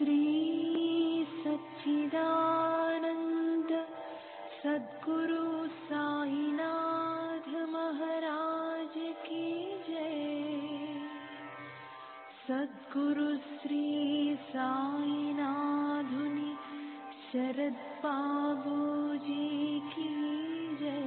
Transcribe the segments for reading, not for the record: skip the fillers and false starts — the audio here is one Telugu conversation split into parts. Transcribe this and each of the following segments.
श्री सच्चिदानंद सद्गुरु साईनाथ महाराज की जय। सद्गुरु श्री साईनाथुनि शरद बाबूजी की जय।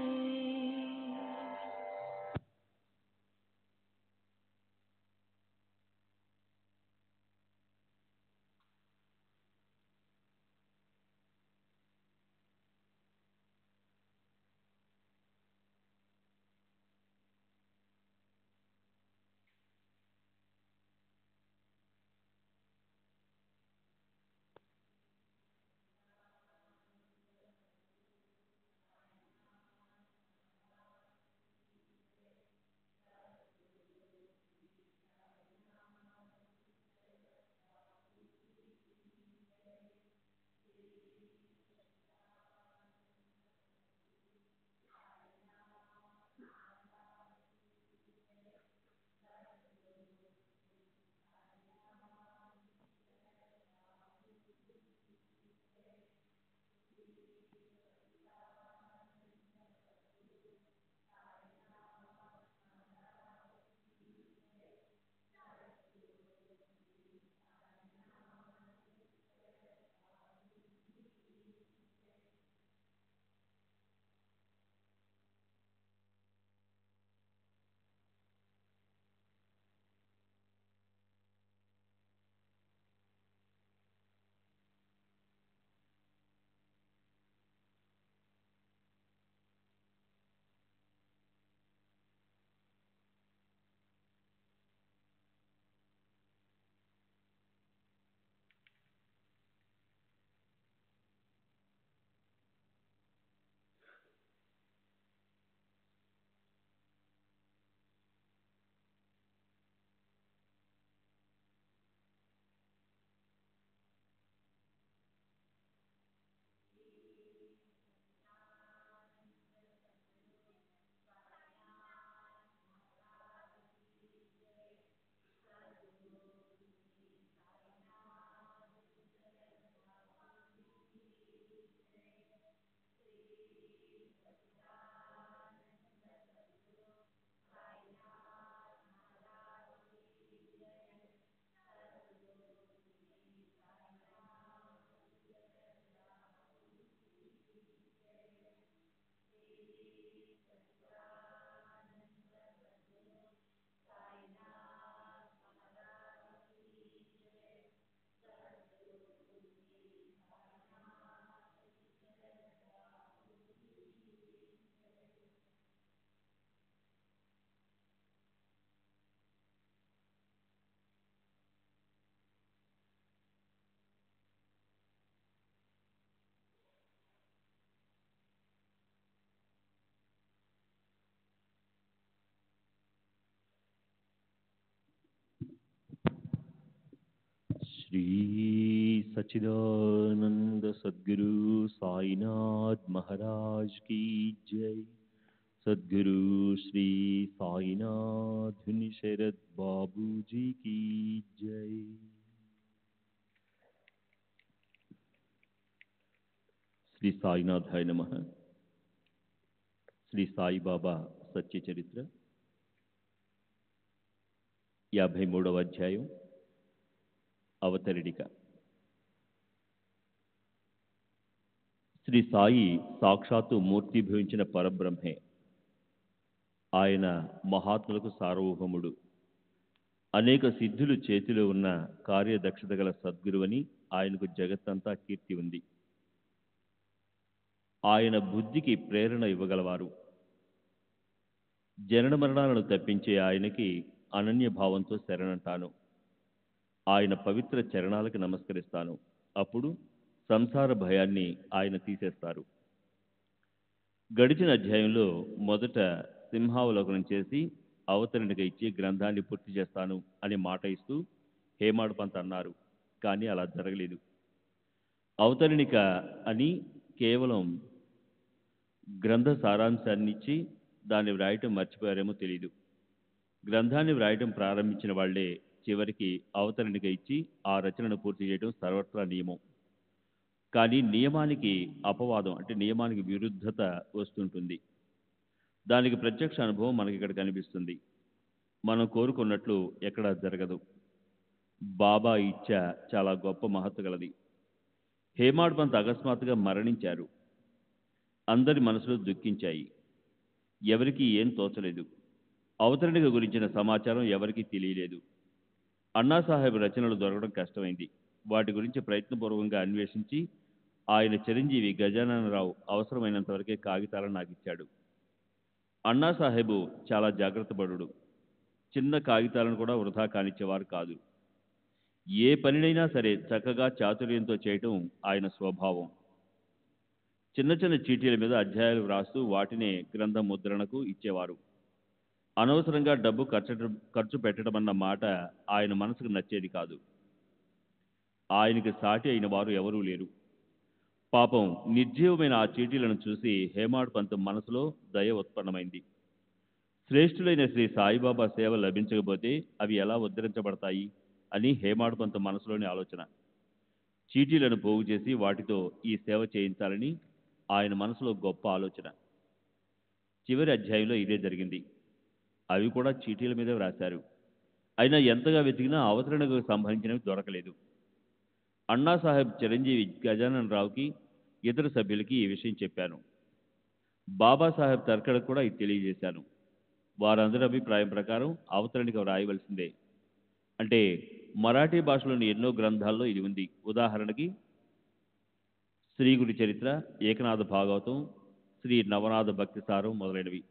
श्री सच्चिदानंद सद्गुरु साईनाथ महाराज की जय। सद्गुरु श्री साईनाथ शरद बाबू जी की जय। श्री साईनाथाय नमः। श्री साई बाबा सत्य चरित्र 53వ అధ్యాయం అవతరిడిక. శ్రీ సాయి సాక్షాత్తు మూర్తిభవించిన పరబ్రహ్మే. ఆయన మహాత్ములకు సార్వభౌముడు. అనేక సిద్ధులు చేతిలో ఉన్న కార్యదక్షత గల సద్గురువని ఆయనకు జగత్తంతా కీర్తి ఉంది. ఆయన బుద్ధికి ప్రేరణ ఇవ్వగలవారు. జనన మరణాలను తప్పించే ఆయనకి అనన్య భావంతో శరణంటాను. ఆయన పవిత్ర చరణాలకు నమస్కరిస్తాను. అప్పుడు సంసార భయాన్ని ఆయన తీసేస్తారు. గడిచిన అధ్యాయంలో మొదట సింహావలోకనం చేసి అవతరణగా ఇచ్చి గ్రంథాన్ని పూర్తి చేస్తాను అని మాట ఇస్తూ హేమాడ్పంత్ అన్నారు. కానీ అలా జరగలేదు. అవతరణిక అని కేవలం గ్రంథ సారాంశాన్ని ఇచ్చి దాన్ని వ్రాయటం మర్చిపోయారేమో తెలియదు. గ్రంథాన్ని వ్రాయటం ప్రారంభించిన వాళ్లే చివరికి అవతరణిగా ఇచ్చి ఆ రచనను పూర్తి చేయడం సర్వత్రా నియమం. కానీ నియమానికి అపవాదం అంటే నియమానికి విరుద్ధత వస్తుంటుంది. దానికి ప్రత్యక్ష అనుభవం మనకి ఇక్కడ కనిపిస్తుంది. మనం కోరుకున్నట్లు ఎక్కడా జరగదు. బాబా ఇచ్చ చాలా గొప్ప మహత్తు గలది. హేమాడ్ పంత్ అకస్మాత్తుగా మరణించారు. అందరి మనసులు దుఃఖించాయి. ఎవరికీ ఏం తోచలేదు. అవతరణిక గురించిన సమాచారం ఎవరికీ తెలియలేదు. అన్నాసాహెబ్ రచనలు దొరకడం కష్టమైంది. వాటి గురించి ప్రయత్నపూర్వకంగా అన్వేషించి ఆయన చిరంజీవి గజాననరావు అవసరమైనంత వరకే కాగితాలను నాకు ఇచ్చాడు. అన్నాసాహెబు చాలా జాగ్రత్తపరుడు. చిన్న కాగితాలను కూడా వృధా కానిచ్చేవారు కాదు. ఏ పనినైనా సరే చక్కగా చాతుర్యంతో చేయటం ఆయన స్వభావం. చిన్న చిన్న చీటీల మీద అధ్యాయాలు వ్రాస్తూ వాటినే గ్రంథ ముద్రణకు ఇచ్చేవారు. అనవసరంగా డబ్బు ఖర్చు పెట్టడమన్న మాట ఆయన మనసుకు నచ్చేది కాదు. ఆయనకి సాటి అయిన వారు ఎవరూ లేరు. పాపం నిర్జీవమైన ఆ చీటీలను చూసి హేమాడ్ పంత్ మనసులో దయ ఉత్పన్నమైంది. శ్రేష్ఠులైన శ్రీ సాయిబాబా సేవ లభించకపోతే అవి ఎలా ఉద్ధరించబడతాయి అని హేమాడ్ పంత్ మనసులోని ఆలోచన. చీటీలను పోగు చేసి వాటితో ఈ సేవ చేయించాలని ఆయన మనసులో గొప్ప ఆలోచన. చివరి అధ్యాయంలో ఇదే జరిగింది. అవి కూడా చీటీల మీదే వ్రాశారు. అయినా ఎంతగా వెతికినా అవతరణకు సంబంధించినవి దొరకలేదు. అన్నాసాహెబ్ చిరంజీవి గజానన్ రావుకి ఇతర సభ్యులకి ఈ విషయం చెప్పాను. బాబాసాహెబ్ తర్కడకు కూడా ఇది తెలియజేశాను. వారందరి అభిప్రాయం ప్రకారం అవతరణిక వ్రాయవలసిందే. అంటే మరాఠీ భాషలోని ఎన్నో గ్రంథాల్లో ఇది ఉంది. ఉదాహరణకి శ్రీ గురు చరిత్ర, ఏకనాథ భాగవతం, శ్రీ నవనాథ భక్తిసారం మొదలైనవి.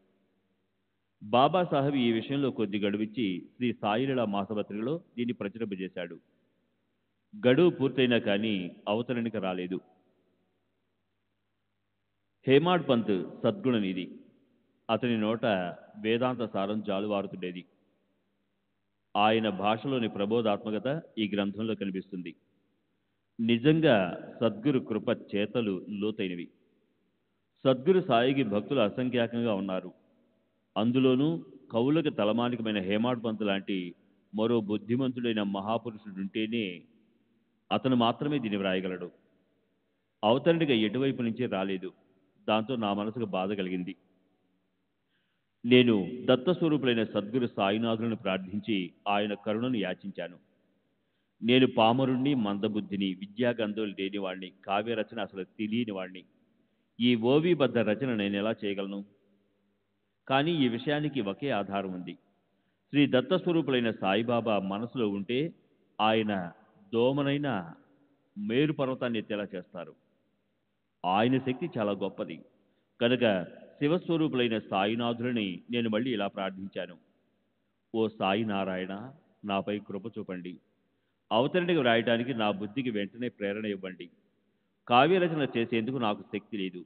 బాబాసాహెబ్ ఈ విషయంలో కొద్ది గడువిచ్చి శ్రీ సాయిలీలా మాసపత్రికలో దీన్ని ప్రచురింపజేశాడు. గడువు పూర్తయినా కానీ అవతరణిక రాలేదు. హేమాడ్ పంత్ సద్గుణనిధి. అతని నోట వేదాంత సారం జాలువారుతుండేది. ఆయన భాషలోని ప్రబోధాత్మకత ఈ గ్రంథంలో కనిపిస్తుంది. నిజంగా సద్గురు కృప చేతలు లోతైనవి. సద్గురు సాయికి భక్తులు అసంఖ్యాకంగా ఉన్నారు. అందులోనూ కవులకు తలమానికమైన హేమాడ్ పంత్ లాంటి మరో బుద్ధిమంతుడైన మహాపురుషుడుంటేనే అతను మాత్రమే దీన్ని వ్రాయగలడు. అవతరణిక ఎటువైపు నుంచి రాలేదు. దాంతో నా మనసుకు బాధ కలిగింది. నేను దత్తస్వరూపులైన సద్గురు సాయినాథులను ప్రార్థించి ఆయన కరుణను యాచించాను. నేను పామరుణ్ణి, మందబుద్ధిని, విద్యాగంధులు లేనివాణ్ణి, కావ్యరచన అసలు తెలియనివాణ్ణి. ఈ ఓవీబద్ధ రచన నేను ఎలా చేయగలను? కానీ ఈ విషయానికి ఒకే ఆధారం ఉంది. శ్రీ దత్తస్వరూపులైన సాయిబాబా మనసులో ఉంటే ఆయన దోమనైన మేరు పర్వతాన్ని ఎత్తేలా చేస్తారు. ఆయన శక్తి చాలా గొప్పది. కనుక శివస్వరూపులైన సాయినాథులని నేను మళ్ళీ ఇలా ప్రార్థించాను. ఓ సాయి నారాయణ, నాపై కృప చూపండి. అవతరణికి వ్రాయటానికి నా బుద్ధికి వెంటనే ప్రేరణ ఇవ్వండి. కావ్యరచన చేసేందుకు నాకు శక్తి లేదు.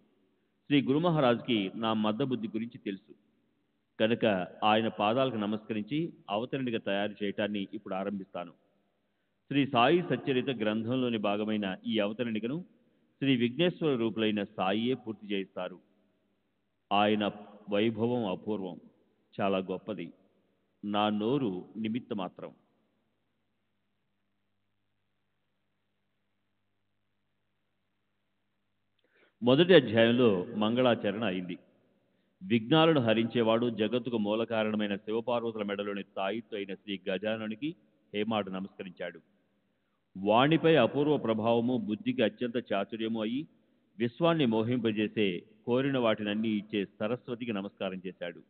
శ్రీ గురు మహారాజుకి నా మద్దబుద్ధి గురించి తెలుసు. కనుక ఆయన పాదాలకు నమస్కరించి అవతరణిక తయారు చేయటాన్ని ఇప్పుడు ఆరంభిస్తాను. శ్రీ సాయి సచ్చరిత గ్రంథంలోని భాగమైన ఈ అవతరణికను శ్రీ విఘ్నేశ్వర రూపులైన సాయియే పూర్తి చేయిస్తారు. ఆయన వైభవం అపూర్వం, చాలా గొప్పది. నా నోరు నిమిత్త మాత్రం. మొదటి అధ్యాయంలో మంగళాచరణ అయింది. విఘ్నాలను హరించేవాడు, జగత్తుకు మూల కారణమైన శివపార్వతుల మెడలోని తాయిత్తు అయిన శ్రీ గజాననునికి హేమాడు నమస్కరించాడు. వాణిపై అపూర్వ ప్రభావము, బుద్ధికి అత్యంత చాతుర్యము అయి విశ్వాన్ని మోహింపజేసే, కోరిన వాటినన్నీ ఇచ్చే సరస్వతికి నమస్కారం చేశాడు.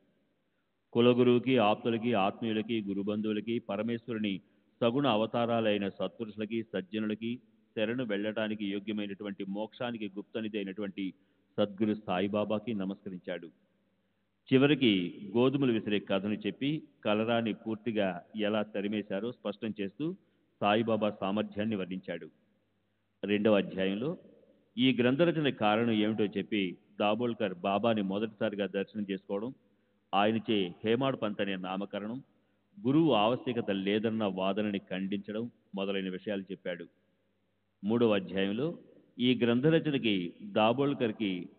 కులగురువుకి, ఆప్తులకి, ఆత్మీయులకి, గురుబంధువులకి, పరమేశ్వరుని సగుణ అవతారాలైన సత్పురుషులకి, సజ్జనులకి శరణు వెళ్ళటానికి యోగ్యమైనటువంటి మోక్షానికి గుప్తనిధి అయినటువంటి సద్గురు సాయిబాబాకి నమస్కరించాడు. చివరికి గోధుమలు విసిరే కథను చెప్పి కలరాని పూర్తిగా ఎలా తరిమేశారో స్పష్టం చేస్తూ సాయిబాబా సామర్థ్యాన్ని వర్ణించాడు. రెండవ అధ్యాయంలో ఈ గ్రంథరచన కారణం ఏమిటో చెప్పి దాబోల్కర్ బాబాని మొదటిసారిగా దర్శనం చేసుకోవడం, ఆయనచే హేమాడ్ పంత్ అనే నామకరణం, గురువు ఆవశ్యకత లేదన్న వాదనని ఖండించడం మొదలైన విషయాలు చెప్పాడు. మూడవ అధ్యాయంలో ఈ గ్రంథరచనకి దాబోల్కర్కి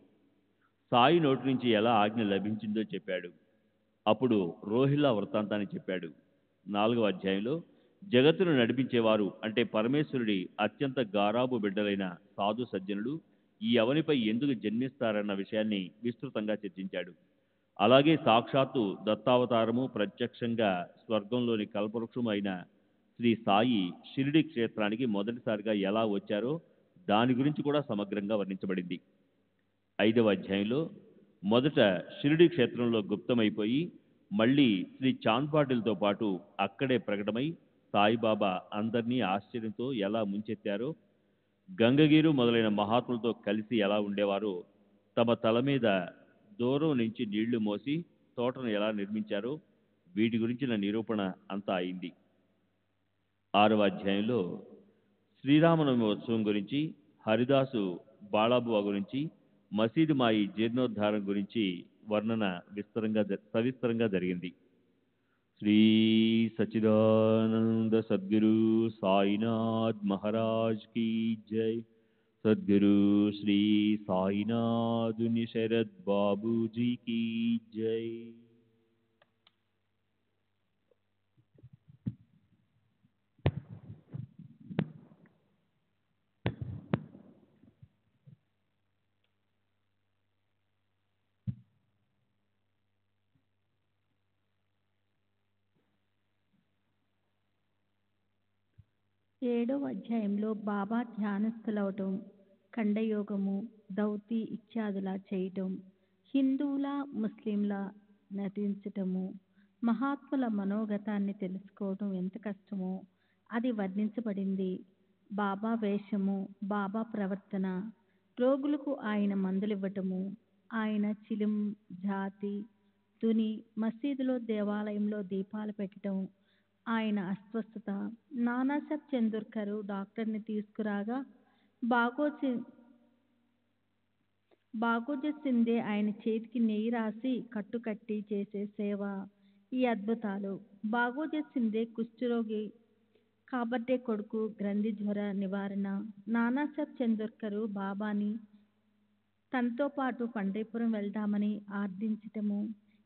సాయి నోటి నుంచి ఎలా ఆజ్ఞ లభించిందో చెప్పాడు. అప్పుడు రోహిల్లా వృత్తాంతాన్ని చెప్పాడు. నాలుగవ అధ్యాయంలో జగత్తును నడిపించేవారు అంటే పరమేశ్వరుడి అత్యంత గారాబు బిడ్డలైన సాధు సజ్జనులు ఈ అవనిపై ఎందుకు జన్మిస్తారన్న విషయాన్ని విస్తృతంగా చర్చించాడు. అలాగే సాక్షాత్తు దత్తావతారము ప్రత్యక్షంగా స్వర్గంలోని కల్పవృక్షము అయిన శ్రీ సాయి షిరిడి క్షేత్రానికి మొదటిసారిగా ఎలా వచ్చారో దాని గురించి కూడా సమగ్రంగా వర్ణించబడింది. 5వ అధ్యాయంలో మొదట షిరిడి క్షేత్రంలో గుప్తమైపోయి మళ్ళీ శ్రీ చాంద్ పాటిల్తో పాటు అక్కడే ప్రకటమై సాయిబాబా అందరినీ ఆశ్చర్యంతో ఎలా ముంచెత్తారో, గంగగీరు మొదలైన మహాత్ములతో కలిసి ఎలా ఉండేవారో, తమ తల మీద దూరం నుంచి నీళ్లు మోసి తోటను ఎలా నిర్మించారో వీటి గురించిన నిరూపణ అంతా అయింది. 6వ అధ్యాయంలో శ్రీరామనవమి ఉత్సవం గురించి, హరిదాసు బాళాబువా గురించి, మసీదు మాయి జీర్ణోద్ధారం గురించి వర్ణన సవిస్తరంగా జరిగింది. శ్రీ సచ్చిదానంద సద్గురు సాయినాథ్ మహారాజ్ కీ జై. సద్గురు శ్రీ సాయినాథుని శరద్ బాబూజీ కీ జై. 7వ అధ్యాయంలో బాబా ధ్యానస్థులవటం, ఖండయోగము, దౌతి ఇత్యాదులా చేయటం, హిందువుల ముస్లింల నటించటము, మహాత్ముల మనోగతాన్ని తెలుసుకోవటం ఎంత కష్టమో అది వర్ణించబడింది. బాబా వేషము, బాబా ప్రవర్తన, రోగులకు ఆయన మందులివ్వటము, ఆయన చిలిం జాతి తుని, మసీదులో దేవాలయంలో దీపాలు పెట్టడం, ఆయన అస్వస్థత, నానాసాహెబ్ చందోర్కర్ డాక్టర్ని తీసుకురాగా బాగోజ సిందే ఆయన చేతికి నెయ్యి రాసి కట్టుకట్టి చేసే సేవ, ఈ అద్భుతాలు. బాగోజ సిందే కుష్ఠరోగి కాబట్టే కొడుకు గ్రంథి జ్వర నివారణ, నానాసాహెబ్ చందోర్కర్ బాబాని తనతో పాటు పండరీపురం వెళ్దామని ఆర్థించటము,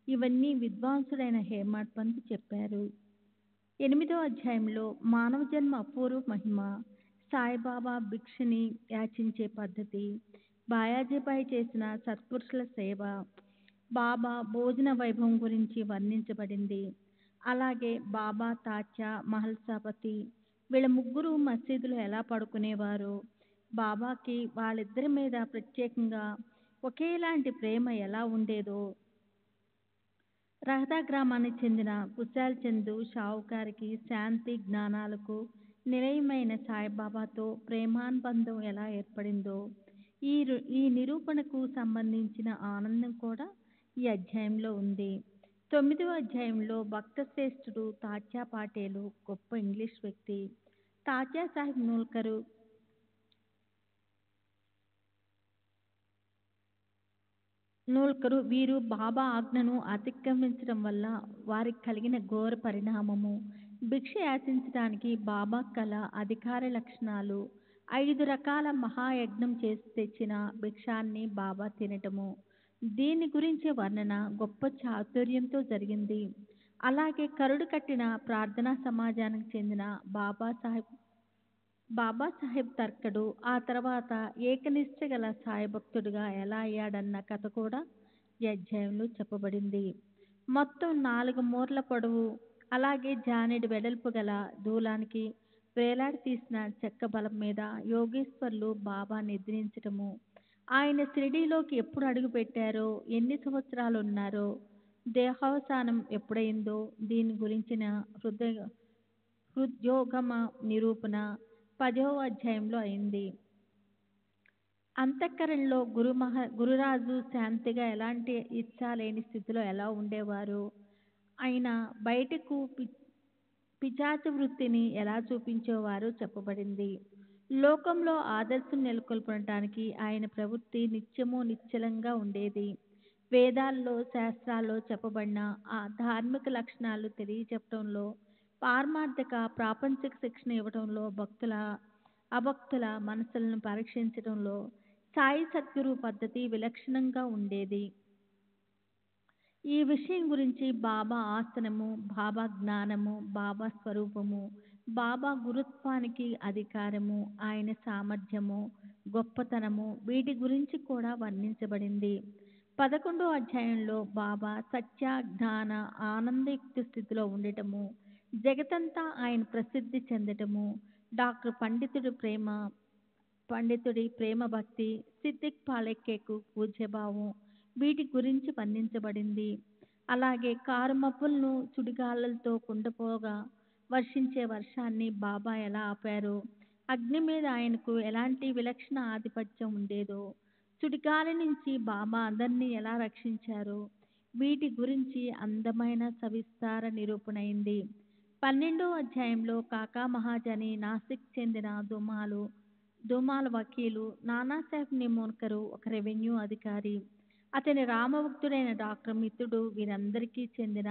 ఇవన్నీ విద్వాంసుడైన హేమాడ్ పంత్ చెప్పారు. 8వ అధ్యాయంలో మానవ జన్మ అపూర్వ మహిమ, సాయిబాబా భిక్షని యాచించే పద్ధతి, బాయాజీబాయి చేసిన సత్పురుషుల సేవ, బాబా భోజన వైభవం గురించి వర్ణించబడింది. అలాగే బాబా తాత్యా మహల్సాపతి వీళ్ళ ముగ్గురు మసీదులో ఎలా పడుకునేవారో, బాబాకి వాళ్ళిద్దరి మీద ప్రత్యేకంగా ఒకేలాంటి ప్రేమ ఎలా ఉండేదో, రహదా గ్రామానికి చెందిన కుశాల్ చంద్ షావుకారికి శాంతి జ్ఞానాలకు నిలయమైన సాయిబాబాతో ప్రేమానుబంధం ఎలా ఏర్పడిందో, ఈ నిరూపణకు సంబంధించిన ఆనందం కూడా ఈ అధ్యాయంలో ఉంది. 9వ అధ్యాయంలో భక్త శ్రేష్ఠుడు తాత్యా పాటేలు గొప్ప ఇంగ్లీష్ వ్యక్తి. తాత్యా సాహెబ్ నూల్కరు వీరు బాబా ఆజ్ఞను అతిక్రమించడం వల్ల వారికి కలిగిన ఘోర పరిణామము, భిక్ష యాచించడానికి బాబా కల అధికార లక్షణాలు, 5 రకాల మహాయజ్ఞం చేసి తెచ్చిన భిక్షాన్ని బాబా తినటము, దీని గురించి వర్ణన గొప్ప చాతుర్యంతో జరిగింది. అలాగే కరుడు కట్టిన ప్రార్థనా సమాజానికి చెందిన బాబాసాహెబ్ తర్కడు ఆ తర్వాత ఏకనిష్ట గల సాయి భక్తుడుగా ఎలా అయ్యాడన్న కథ కూడా ఈ అధ్యాయంలో చెప్పబడింది. మొత్తం 4 మూరల పొడవు, అలాగే జానెడు వెడల్పు గల దూలానికి వేలాడి తీసిన చెక్క బలం మీద యోగేశ్వర్లు బాబా నిద్రించటము, ఆయన షిరిడీలోకి ఎప్పుడు అడుగు పెట్టారో, ఎన్ని సంవత్సరాలు ఉన్నారో, దేహావసానం ఎప్పుడైందో దీని గురించిన హృద్యోగమ నిరూపణ 10వ అధ్యాయంలో అయింది. అంతఃకరణలో గురురాజు శాంతిగా ఎలాంటి ఇచ్చ లేని స్థితిలో ఎలా ఉండేవారు, ఆయన బయటకు పిశాచ వృత్తిని ఎలా చూపించేవారో చెప్పబడింది. లోకంలో ఆదర్శం నెలకొల్పడానికి ఆయన ప్రవృత్తి నిత్యము నిశ్చలంగా ఉండేది. వేదాల్లో శాస్త్రాల్లో చెప్పబడిన ఆ ధార్మిక లక్షణాలు తెలియచెప్పటంలో, పారమార్థిక ప్రాపంచిక శిక్షణ ఇవ్వటంలో, అభక్తుల మనసులను పరీక్షించడంలో సాయి సద్గురు పద్ధతి విలక్షణంగా ఉండేది. ఈ విషయం గురించి బాబా ఆసనము, బాబా జ్ఞానము, బాబా స్వరూపము, బాబా గురుత్వానికి అధికారము, ఆయన సామర్థ్యము, గొప్పతనము వీటి గురించి కూడా వర్ణించబడింది. 11వ అధ్యాయంలో బాబా సత్య, జ్ఞాన, ఆనందయుక్త స్థితిలో ఉండటము, జగతంతా ఆయన ప్రసిద్ధి చెందటము, డాక్టర్ పండితుడి ప్రేమ భక్తి, సిద్దిక్ పాలెక్కేకు పూజ్యభావం వీటి గురించి వర్ణించబడింది. అలాగే కారు మబ్బులను సుడిగాలులతో కుండపోగా వర్షించే వర్షాన్ని బాబా ఎలా ఆపారో, అగ్ని మీద ఆయనకు ఎలాంటి విలక్షణ ఆధిపత్యం ఉండేదో, సుడిగాలి నుంచి బాబా అందరినీ ఎలా రక్షించారో వీటి గురించి అందమైన సవిస్తార నిరూపణ అయింది. 12వ అధ్యాయంలో కాకా మహాజని నాసిక్ చెందిన దుమాల వకీలు నానాసాహెబ్ నిమోన్కరు ఒక రెవెన్యూ అధికారి, అతని రామభక్తుడైన డాక్టర్ మిత్రుడు వీరందరికీ చెందిన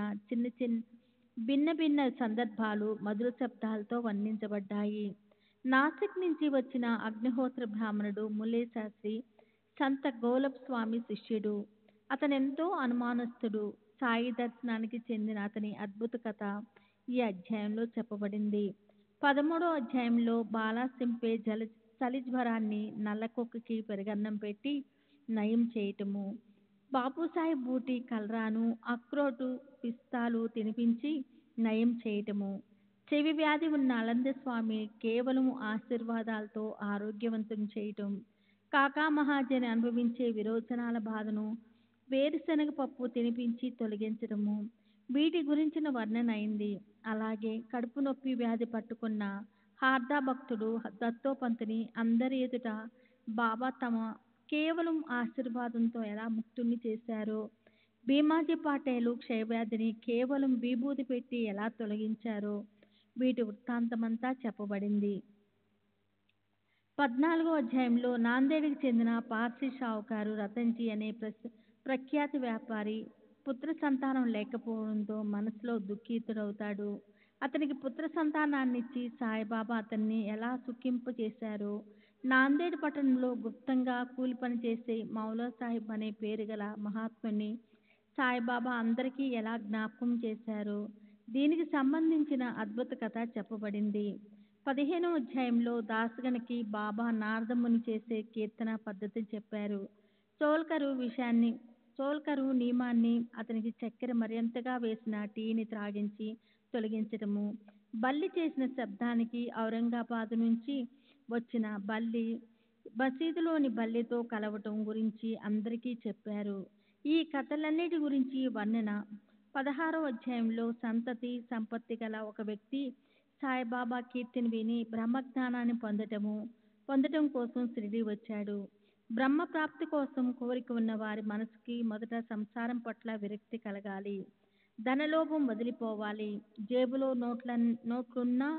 భిన్న భిన్న సందర్భాలు మధుర శబ్దాలతో వర్ణించబడ్డాయి. నాసిక్ నుంచి వచ్చిన అగ్నిహోత్ర బ్రాహ్మణుడు ముల్లే శాస్త్రి సంత గోలప్ స్వామి శిష్యుడు. అతనెంతో అనుమానస్తుడు. సాయి దర్శనానికి చెందిన అతని అద్భుత కథ ఈ అధ్యాయంలో చెప్పబడింది. 13వ అధ్యాయంలో బాలాసింపే చలిజ్వరాన్ని నల్లకుక్కకి పెరుగన్నం పెట్టి నయం చేయటము, బాబుసాహెబ్ బూటి కల్రాను, అక్రోటు, పిస్తాలు తినిపించి నయం చేయటము, చెవి వ్యాధి ఉన్న అలందస్వామి కేవలం ఆశీర్వాదాలతో ఆరోగ్యవంతం చేయటం, కాకా మహాజని అనుభవించే విరోచనాల బాధను వేరుశనగ పప్పు తినిపించి తొలగించడము వీటి గురించిన వర్ణన అయింది. అలాగే కడుపు నొప్పి వ్యాధి పట్టుకున్న హార్దా భక్తుడు దత్తోపంతుని అందరి ఎదుట బాబా తమ కేవలం ఆశీర్వాదంతో ఎలా ముక్తుణ్ణి చేశారో, భీమాజీ పాటేలు క్షయవ్యాధిని కేవలం విభూది పెట్టి ఎలా తొలగించారో వీటి వృత్తాంతమంతా చెప్పబడింది. 14వ అధ్యాయంలో నాందేడ్కి చెందిన పార్సీ షావుకారు రతన్జీ అనే ప్రఖ్యాతి వ్యాపారి పుత్ర సంతానం లేకపోవడంతో మనసులో దుఃఖితుడవుతాడు. అతనికి పుత్ర సంతానాన్నిచ్చి సాయిబాబా అతన్ని ఎలా సుఖింపచేశారో, నాందేడ్ పట్టణంలో గుప్తంగా కూలి పని చేసే మౌలా సాహిబ్ అనే పేరు గల మహాత్ముని సాయిబాబా అందరికీ ఎలా జ్ఞాపకం చేశారో దీనికి సంబంధించిన అద్భుత కథ చెప్పబడింది. 15వ అధ్యాయంలో దాసగణకి బాబా నారదముని చేసే కీర్తన పద్ధతి చెప్పారు. సోల్కరు నియమాన్ని అతనికి చక్కెర మరింతగా వేసిన టీని త్రాగించి తొలగించటము, బల్లి చేసిన శబ్దానికి ఔరంగాబాద్ నుంచి వచ్చిన బల్లి మసీదులోని బల్లితో కలవటం గురించి అందరికీ చెప్పారు. ఈ కథలన్నిటి గురించి వర్ణన 16వ అధ్యాయంలో సంపత్తి గల ఒక వ్యక్తి సాయిబాబా కీర్తిని విని బ్రహ్మజ్ఞానాన్ని పొందటం కోసం షిరిడీ వచ్చాడు. బ్రహ్మ ప్రాప్తి కోసం కోరిక ఉన్న వారి మనసుకి మొదట సంసారం పట్ల విరక్తి కలగాలి, ధనలోభం వదిలిపోవాలి. జేబులో నోట్లున్నా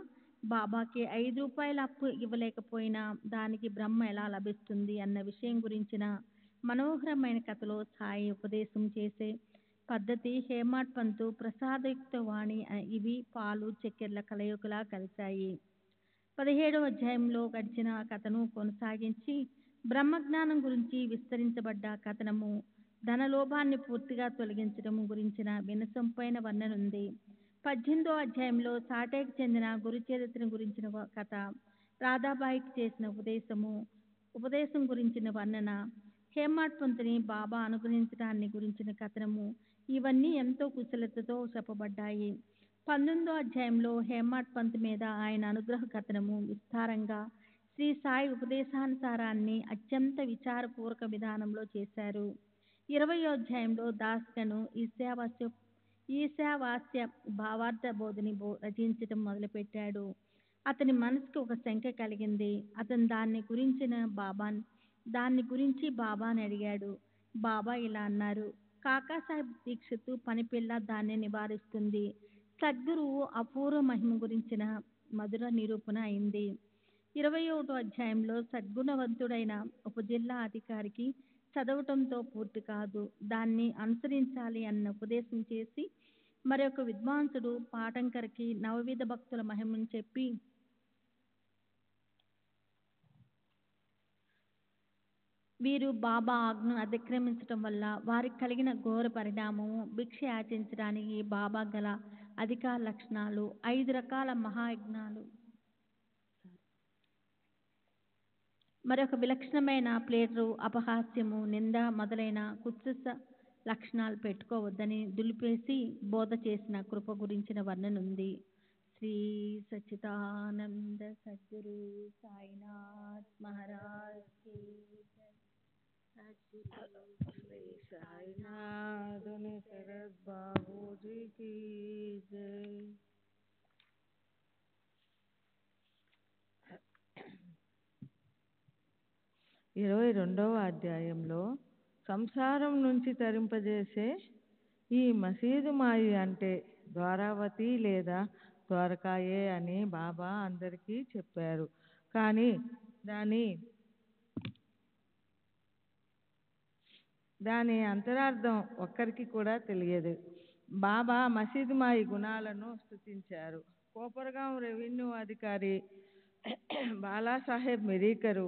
బాబాకి 5 రూపాయల అప్పు ఇవ్వలేకపోయినా దానికి బ్రహ్మ ఎలా లభిస్తుంది అన్న విషయం గురించిన మనోహరమైన కథలో సాయి ఉపదేశం చేసే పద్ధతి హేమాడ్ పంతు ప్రసాదయుక్త వాణి ఇవి పాలు చక్కెరల కలయికలా కలిశాయి. 17వ అధ్యాయంలో గడిచిన కథను కొనసాగించి బ్రహ్మజ్ఞానం గురించి విస్తరించబడ్డ కథనము ధనలోభాన్ని పూర్తిగా తొలగించడం గురించిన వినసొంపైన వర్ణనుంది. 18వ అధ్యాయంలో సాటేకి చెందిన గురుచరిత్ర గురించిన కథ, రాధాబాయికి చేసిన ఉపదేశం గురించిన వర్ణన, హేమాడ్ పంతుని బాబా అనుగ్రహించడాన్ని గురించిన కథనము ఇవన్నీ ఎంతో కుశలతతో చెప్పబడ్డాయి. 19వ అధ్యాయంలో హేమాడ్ పంత్ మీద ఆయన అనుగ్రహ కథనము విస్తారంగా శ్రీ సాయి ఉపదేశానుసారాన్ని అత్యంత విచారపూర్వక విధానంలో చేశారు. 20వ అధ్యాయంలో దాస్గను ఈశావాస్య భావార్థ బోధిని రచించటం మొదలుపెట్టాడు. అతని మనసుకు ఒక శంక కలిగింది. అతను దాన్ని గురించి బాబాని అడిగాడు. బాబా ఇలా అన్నారు: కాకాసాహెబ్ దీక్షిత్ పనిపిల్ల దాన్ని నివారిస్తుంది. సద్గురువు అపూర్వ మహిమ గురించిన మధుర నిరూపణ అయింది. 21వ అధ్యాయంలో సద్గుణవంతుడైన ఉపజిల్లా అధికారికి చదవటంతో పూర్తి కాదు, దాన్ని అనుసరించాలి అన్న ఉపదేశం చేసి మరొక విద్వాంసుడు పాటంకర్కి నవవిధ భక్తుల మహిమను చెప్పి వీరు బాబా ఆజ్ఞను అతిక్రమించటం వల్ల వారికి కలిగిన ఘోర పరిణామము, భిక్ష యాచించడానికి బాబా గల అధికార లక్షణాలు, 5 రకాల మహాయజ్ఞాలు, మరొక విలక్షణమైన ప్లేటరు అపహాస్యము, నింద మొదలైన కుత్సిత లక్షణాలు పెట్టుకోవద్దని దులిపేసి బోధ చేసిన కృప గురించిన వర్ణన ఉంది. శ్రీ సచ్చిదానంద సద్గురు సాయినాథ్ మహారాజ్ కి జై. श्री साईनाथ शरद बाबू जी की जय. 22వ అధ్యాయంలో సంసారం నుంచి తరింపజేసే ఈ మసీదు మాయి అంటే ద్వారావతి లేదా ద్వారకాయే అని బాబా అందరికీ చెప్పారు. కానీ దాని అంతరార్థం ఒక్కరికి కూడా తెలియదు. బాబా మసీదు మాయి గుణాలను స్తుతించారు. కోపరగాం రెవెన్యూ అధికారి బాలాసాహెబ్ మిరీకరు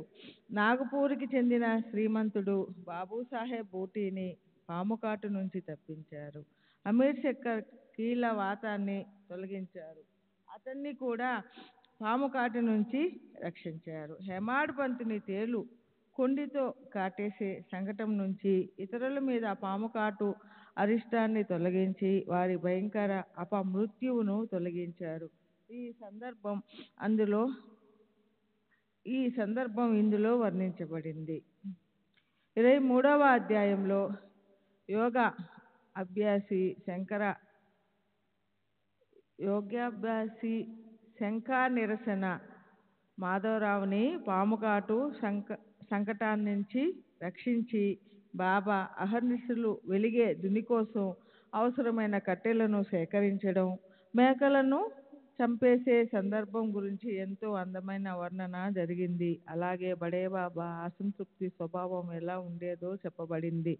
నాగపూర్కి చెందిన శ్రీమంతుడు బాబూసాహెబ్ బూటీని పాముకాటు నుంచి తప్పించారు. అమీర్ శక్కర్ కీళ్ళ వాతాన్ని తొలగించారు. అతన్ని కూడా పాముకాటు నుంచి రక్షించారు. హెమాడ్ పంతుని తేలు కొండితో కాటేసే సంకటం నుంచి ఇతరుల మీద పాముకాటు అరిష్టాన్ని తొలగించి వారి భయంకర అపమృత్యువును తొలగించారు. ఈ సందర్భం ఇందులో వర్ణించబడింది. 23వ అధ్యాయంలో యోగాభ్యాసి శంఖా నిరసన మాధవరావుని పాముకాటు సంకటాన్నించి రక్షించి బాబా అహర్నిశలు వెలిగే దుని కోసం అవసరమైన కట్టెలను సేకరించడం, మేకలను చంపేసే సందర్భం గురించి ఎంతో అందమైన వర్ణన జరిగింది. అలాగే బడే బాబా అసంతృప్తి స్వభావం ఎలా ఉండేదో చెప్పబడింది.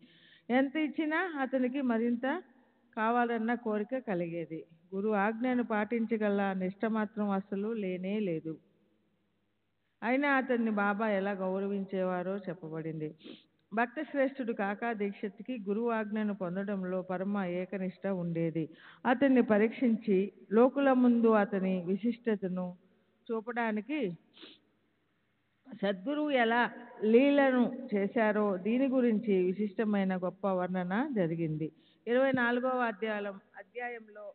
ఎంత ఇచ్చినా అతనికి మరింత కావాలన్న కోరిక కలిగేది. గురు ఆజ్ఞను పాటించగల నిష్ట మాత్రం అసలు లేనే లేదు. అయినా అతన్ని బాబా ఎలా గౌరవించేవారో చెప్పబడింది. భక్త శ్రేష్ఠుడు కాకా దీక్షిత్కి గురువు ఆజ్ఞను పొందడంలో పరమ ఏకనిష్ట ఉండేది. అతన్ని పరీక్షించి లోకుల ముందు అతని విశిష్టతను చూపడానికి సద్గురువు ఎలా లీలను చేశారో దీని గురించి విశిష్టమైన గొప్ప వర్ణన జరిగింది. 24వ అధ్యాయంలో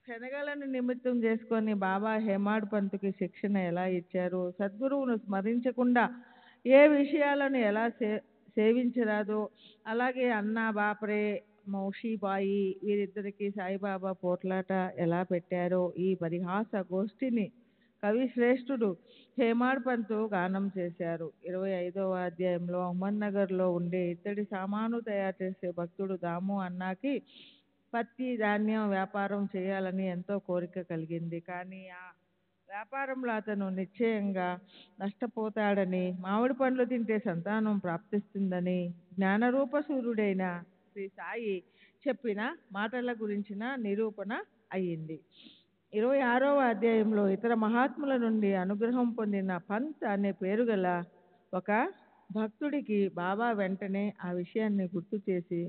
శనగలను నిమిత్తం చేసుకొని బాబా హేమాడ్ పంతుకి శిక్షణ ఎలా ఇచ్చారో, సద్గురువును స్మరించకుండా ఏ విషయాలను ఎలా సేవించరాదో, అలాగే అన్నా బాపరే మౌషీబాయి వీరిద్దరికి సాయిబాబా పోట్లాట ఎలా పెట్టారో ఈ పరిహాస గోష్ఠిని కవి శ్రేష్ఠుడు హేమాడ్ పంతు గానం చేశారు. 25వ అధ్యాయంలో అహ్మద్నగర్లో ఉండే ఇత్తడి సామాను తయారు చేసే భక్తుడు దాము అన్నాకి పత్తి ధాన్యం వ్యాపారం చేయాలని ఎంతో కోరిక కలిగింది. కానీ ఆ వ్యాపారంలో అతను నిశ్చయంగా నష్టపోతాడని, మామిడి పండ్లు తింటే సంతానం ప్రాప్తిస్తుందని జ్ఞానరూప సూర్యుడైన శ్రీ సాయి చెప్పిన మాటల గురించిన నిరూపణ అయ్యింది. 26వ అధ్యాయంలో ఇతర మహాత్ముల నుండి అనుగ్రహం పొందిన పంత్ అనే పేరు గల ఒక భక్తుడికి బాబా వెంటనే ఆ విషయాన్ని గుర్తు చేసి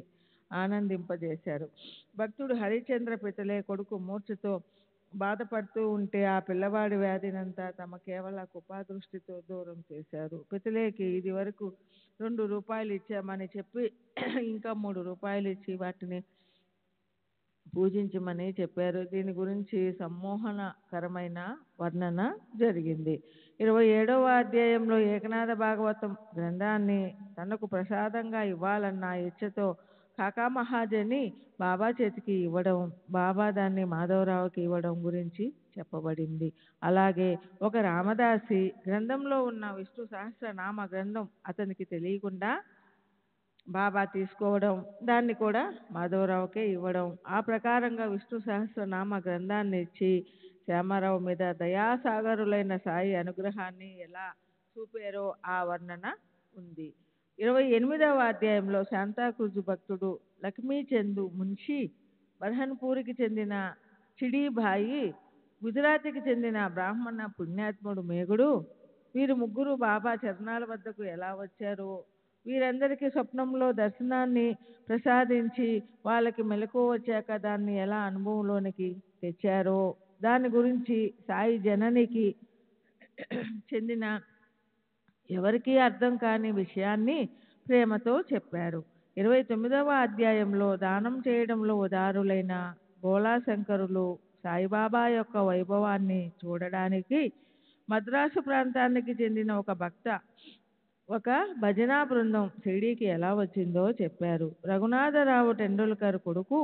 ఆనందింపజేశారు. భక్తుడు హరిచంద్ర పితలే కొడుకు మూర్ఛతో బాధపడుతూ ఉంటే ఆ పిల్లవాడి వ్యాధినంతా తమ కేవల కృపాదృష్టితో దూరం చేశారు. పితలేకి ఇది వరకు 2 రూపాయలు ఇచ్చామని చెప్పి ఇంకా 3 రూపాయలు ఇచ్చి వాటిని పూజించమని చెప్పారు. దీని గురించి సమ్మోహనకరమైన వర్ణన జరిగింది. 27వ అధ్యాయంలో ఏకనాథ భాగవతం గ్రంథాన్ని తనకు ప్రసాదంగా ఇవ్వాలన్న ఇచ్చతో కాకా మహాజని బాబా చేతికి ఇవ్వడం, బాబా దాన్ని మాధవరావుకి ఇవ్వడం గురించి చెప్పబడింది. అలాగే ఒక రామదాసి గ్రంథంలో ఉన్న విష్ణు సహస్రనామ గ్రంథం అతనికి తెలియకుండా బాబా తీసుకోవడం, దాన్ని కూడా మాధవరావుకే ఇవ్వడం, ఆ ప్రకారంగా విష్ణు సహస్రనామ గ్రంథాన్ని ఇచ్చి శ్యామారావు మీద దయాసాగరులైన సాయి అనుగ్రహాన్ని ఎలా చూపారో ఆ వర్ణన ఉంది. 28వ అధ్యాయంలో శాంతాక్రూజు భక్తుడు లక్ష్మీచందు మున్షి, బర్హన్పూర్కి చెందిన చిడీభాయి, గుజరాత్కి చెందిన బ్రాహ్మణ పుణ్యాత్ముడు మేగుడు, వీరు ముగ్గురు బాబా చరణాల వద్దకు ఎలా వచ్చారో, వీరందరికీ స్వప్నంలో దర్శనాన్ని ప్రసాదించి వాళ్ళకి మెలకువ వచ్చాక దాన్ని ఎలా అనుభవంలోనికి తెచ్చారో దాని గురించి సాయి జననికి చెందిన ఎవరికీ అర్థం కాని విషయాన్ని ప్రేమతో చెప్పారు. 29వ అధ్యాయంలో దానం చేయడంలో ఉదారులైన భోళాశంకరులు సాయిబాబా యొక్క వైభవాన్ని చూడడానికి మద్రాసు ప్రాంతానికి చెందిన ఒక భజనా బృందం షిరిడీకి ఎలా వచ్చిందో చెప్పారు. రఘునాథరావు టెండూల్కర్ కొడుకు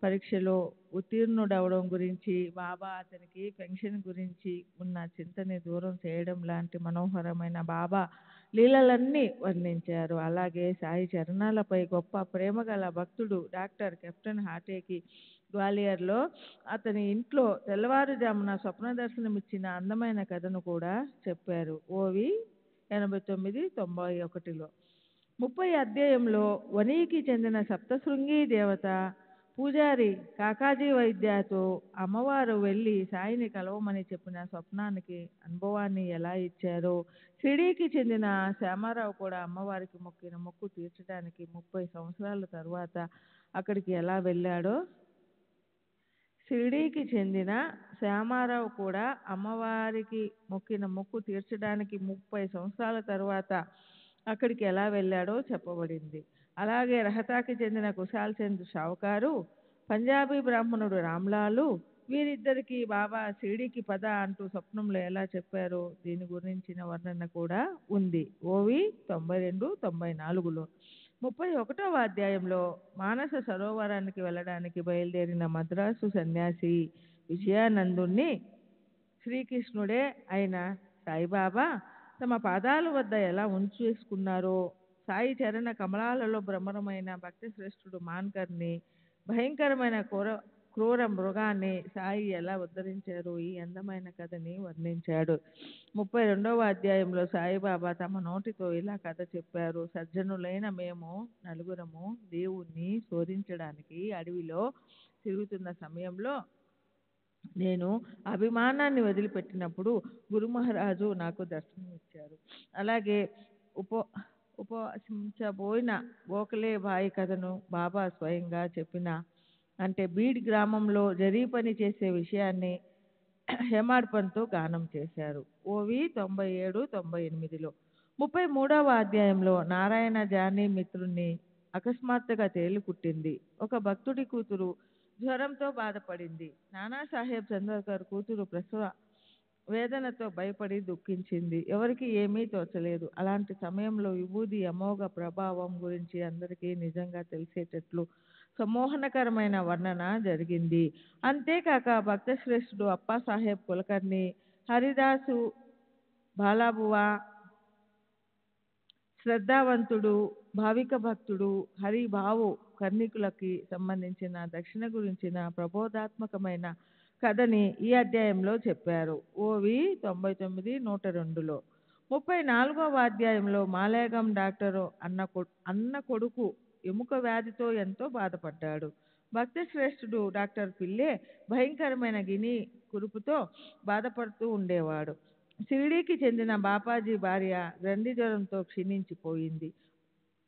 పరీక్షలో ఉత్తీర్ణుడవడం గురించి, బాబా అతనికి పెన్షన్ గురించి ఉన్న చింతని దూరం చేయడం లాంటి మనోహరమైన బాబా లీలలన్నీ వర్ణించారు. అలాగే సాయి చరణాలపై గొప్ప ప్రేమగల భక్తుడు డాక్టర్ కెప్టెన్ హాటేకి గ్వాలియర్లో అతని ఇంట్లో తెల్లవారుజామున స్వప్న దర్శనమిచ్చిన అందమైన కథను కూడా చెప్పారు. ఓవి 8991లో 30 అధ్యాయంలో వనీకి చెందిన సప్తశృంగి దేవత పూజారి కాకాజీ వైద్యతో అమ్మవారు వెళ్ళి సాయిని కలవమని చెప్పిన స్వప్నానికి అనుభవాన్ని ఎలా ఇచ్చారో, షిరిడీకి చెందిన శ్యామారావు కూడా అమ్మవారికి మొక్కిన మొక్కు తీర్చడానికి 30 సంవత్సరాల తర్వాత అక్కడికి ఎలా వెళ్ళాడో, షిరిడీకి చెందిన శ్యామారావు కూడా అమ్మవారికి మొక్కిన మొక్కు తీర్చడానికి 30 సంవత్సరాల తర్వాత అక్కడికి ఎలా వెళ్ళాడో చెప్పబడింది. అలాగే రహతాకి చెందిన కుశాల్ చంద్ షావుకారు, పంజాబీ బ్రాహ్మణుడు రామ్లాలు వీరిద్దరికీ బాబా షిరిడీకి పద అంటూ స్వప్నంలో ఎలా చెప్పారో దీని గురించిన వర్ణన కూడా ఉంది. ఓవి 92, 94లో 31వ అధ్యాయంలో మానస సరోవరానికి వెళ్ళడానికి బయలుదేరిన మద్రాసు సన్యాసి విజయానందుణ్ణి శ్రీకృష్ణుడే అయిన సాయిబాబా తమ పాదాల వద్ద ఎలా ఉంచేసుకున్నారో, సాయి చరణ కమలాలలో భ్రమరమైన భక్తి శ్రేష్ఠుడు మాన్కర్ని భయంకరమైన క్రూర మృగాన్ని సాయి ఎలా ఉద్ధరించారు ఈ అందమైన కథని వర్ణించాడు. 32వ అధ్యాయంలో సాయిబాబా తమ నోటితో ఇలా కథ చెప్పారు. సజ్జనులైన మేము నలుగురము దేవుణ్ణి శోధించడానికి అడవిలో తిరుగుతున్న సమయంలో నేను అభిమానాన్ని వదిలిపెట్టినప్పుడు గురు మహారాజు నాకు దర్శనం ఇచ్చారు. అలాగే ఉపవసించబోయిన గోఖలే బాయి కథను బాబా స్వయంగా చెప్పిన అంటే బీడ్ గ్రామంలో జరీ పని చేసే విషయాన్ని హేమాడ్పంతో గానం చేశారు. ఓవి 97, 98లో 33వ అధ్యాయంలో నారాయణ జానీ మిత్రుణ్ణి అకస్మాత్తుగా తేలి కుట్టింది. ఒక భక్తుడి కూతురు జ్వరంతో బాధపడింది. నానాసాహెబ్ చంద్రకర్ కూతురు ప్రసవ వేదనతో భయపడి దుఃఖించింది. ఎవరికి ఏమీ తోచలేదు. అలాంటి సమయంలో విభూది అమోఘ ప్రభావం గురించి అందరికీ నిజంగా తెలిసేటట్లు సమ్మోహనకరమైన వర్ణన జరిగింది. అంతేకాక భక్త శ్రేష్ఠుడు అప్పాసాహెబ్ కులకర్ణి, హరిదాసు బాలాబువా, శ్రద్ధావంతుడు భావిక భక్తుడు హరిబావు కర్ణికులకి సంబంధించిన దక్షిణ గురించిన ప్రబోధాత్మకమైన కథని ఈ అధ్యాయంలో చెప్పారు. ఓవి 99, 102లో 34వ అధ్యాయంలో మాలేగం డాక్టరు అన్న కొడుకు ఎముక వ్యాధితో ఎంతో బాధపడ్డాడు. భక్త శ్రేష్ఠుడు డాక్టర్ పిల్లే భయంకరమైన గిని కురుపుతో బాధపడుతూ ఉండేవాడు. షిరిడీకి చెందిన బాపాజీ భార్య గ్రంథి జ్వరంతో క్షీణించిపోయింది.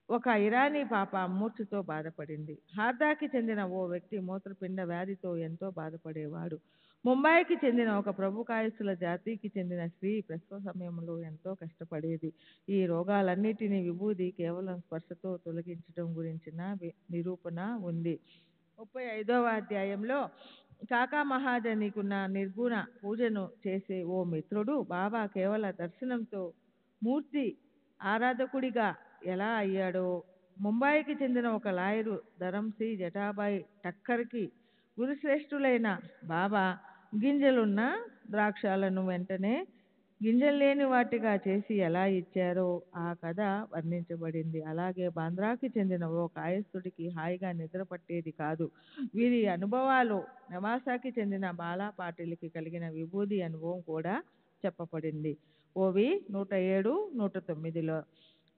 ఒక ఇరానీ పాప మూర్ఛతో బాధపడింది. హార్దాకి చెందిన ఓ వ్యక్తి మూత్రపిండ వ్యాధితో ఎంతో బాధపడేవాడు. ముంబైకి చెందిన ఒక ప్రభు కాయస్థుల జాతికి చెందిన స్త్రీ ప్రసవ సమయంలో ఎంతో కష్టపడేది. ఈ రోగాలన్నిటినీ విభూది కేవలం స్పర్శతో తొలగించడం గురించిన నిరూపణ ఉంది. 35వ అధ్యాయంలో కాకా మహాజనీకున్న నిర్గుణ పూజను చేసే ఓ మిత్రుడు బాబా కేవల దర్శనంతో మూర్తి ఆరాధకుడిగా ఎలా అయ్యాడో, ముంబైకి చెందిన ఒక లాయరు ధరంసి జటాబాయి టక్కర్కి గురుశ్రేష్ఠులైన బాబా గింజలున్న ద్రాక్షలను వెంటనే గింజల్లేని వాటిగా చేసి ఎలా ఇచ్చారో ఆ కథ వర్ణించబడింది. అలాగే బాంద్రాకి చెందిన ఓ కాయస్థుడికి హాయిగా నిద్ర పట్టేది కాదు. వీరి అనుభవాలు నవాసాకి చెందిన బాలా పాటిల్కి కలిగిన విభూది అనుభవం కూడా చెప్పబడింది. ఓవి 107, 109లో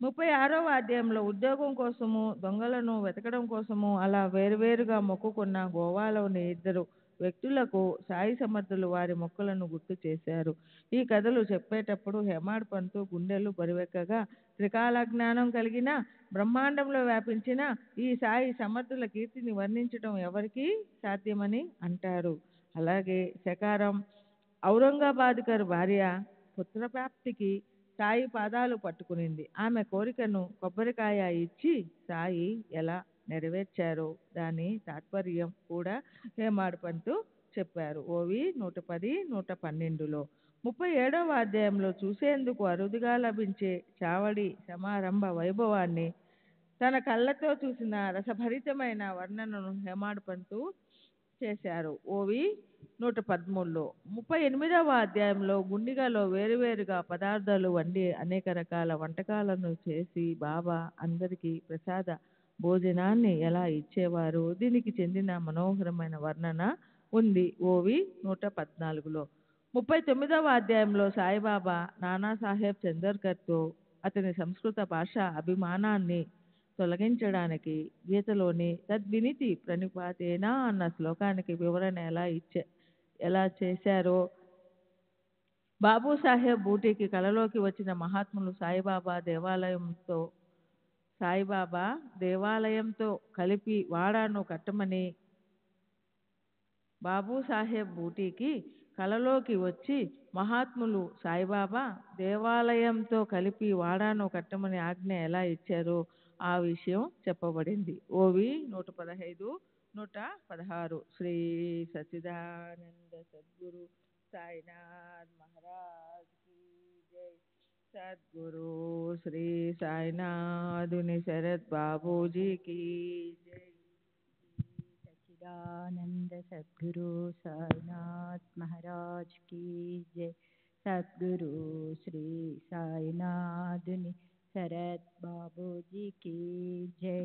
36వ అధ్యాయంలో ఉద్యోగం కోసము దొంగలను వెతకడం కోసము అలా వేరువేరుగా మొక్కుకున్న గోవాలోని ఇద్దరు వ్యక్తులకు సాయి సమర్థులు వారి మొక్కలను గుర్తు చేశారు. ఈ కథలు చెప్పేటప్పుడు హేమాడ్ పంతు గుండెలు బరువెక్కగా త్రికాల జ్ఞానం కలిగిన బ్రహ్మాండంలో వ్యాపించిన ఈ సాయి సమర్థుల కీర్తిని వర్ణించడం ఎవరికీ సాధ్యమని అంటారు. అలాగే శకారం ఔరంగాబాద్ గారి భార్య పుత్రప్రాప్తికి సాయి పాదాలు పట్టుకునింది. ఆమె కోరికను కొబ్బరికాయ ఇచ్చి సాయి ఎలా నెరవేర్చారో దాని తాత్పర్యం కూడా హేమాడ్ పంతు చెప్పారు. ఓవి 110, 112లో 37వ అధ్యాయంలో చూసేందుకు అరుదుగా లభించే చావడి సమారంభ వైభవాన్ని తన కళ్ళతో చూసిన రసభరితమైన వర్ణనను హేమాడ్ పంతు చేశారు. ఓవి 113లో 38వ అధ్యాయంలో గుండిగలో వేరువేరుగా పదార్థాలు వండి అనేక రకాల వంటకాలను చేసి బాబా అందరికీ ప్రసాద భోజనాన్ని ఎలా ఇచ్చేవారు దీనికి చెందిన మనోహరమైన వర్ణన ఉంది. ఓవి 114లో 39వ అధ్యాయంలో సాయిబాబా నానాసాహెబ్ చందోర్కర్తో అతని సంస్కృత భాష అభిమానాన్ని తొలగించడానికి గీతలోని తద్వినితి ప్రణిపాతేనా అన్న శ్లోకానికి వివరణ ఎలా చేశారో, బాబూసాహెబ్ బూటీకి కలలోకి వచ్చిన మహాత్ములు సాయిబాబా దేవాలయంతో కలిపి వాడాను కట్టమని బాబూసాహెబ్ బూటీకి కలలోకి వచ్చి మహాత్ములు సాయిబాబా దేవాలయంతో కలిపి వాడాను కట్టమని ఆజ్ఞ ఎలా ఇచ్చారో ఆ విషయం చెప్పబడింది. ఓవి 115, 116 శ్రీ సచ్చిదానంద సద్గురు సాయినాథ్ మహారాజ్ కీ జై. సద్గురు శ్రీ సాయినాథుని శరత్ బాబూజీ కీ జై. సచ్చిదానంద సద్గురు సాయినాథ్ మహారాజ్ కీ జై. సద్గురు శ్రీ సాయినాథుని శరత్ బాబూజీకి జై.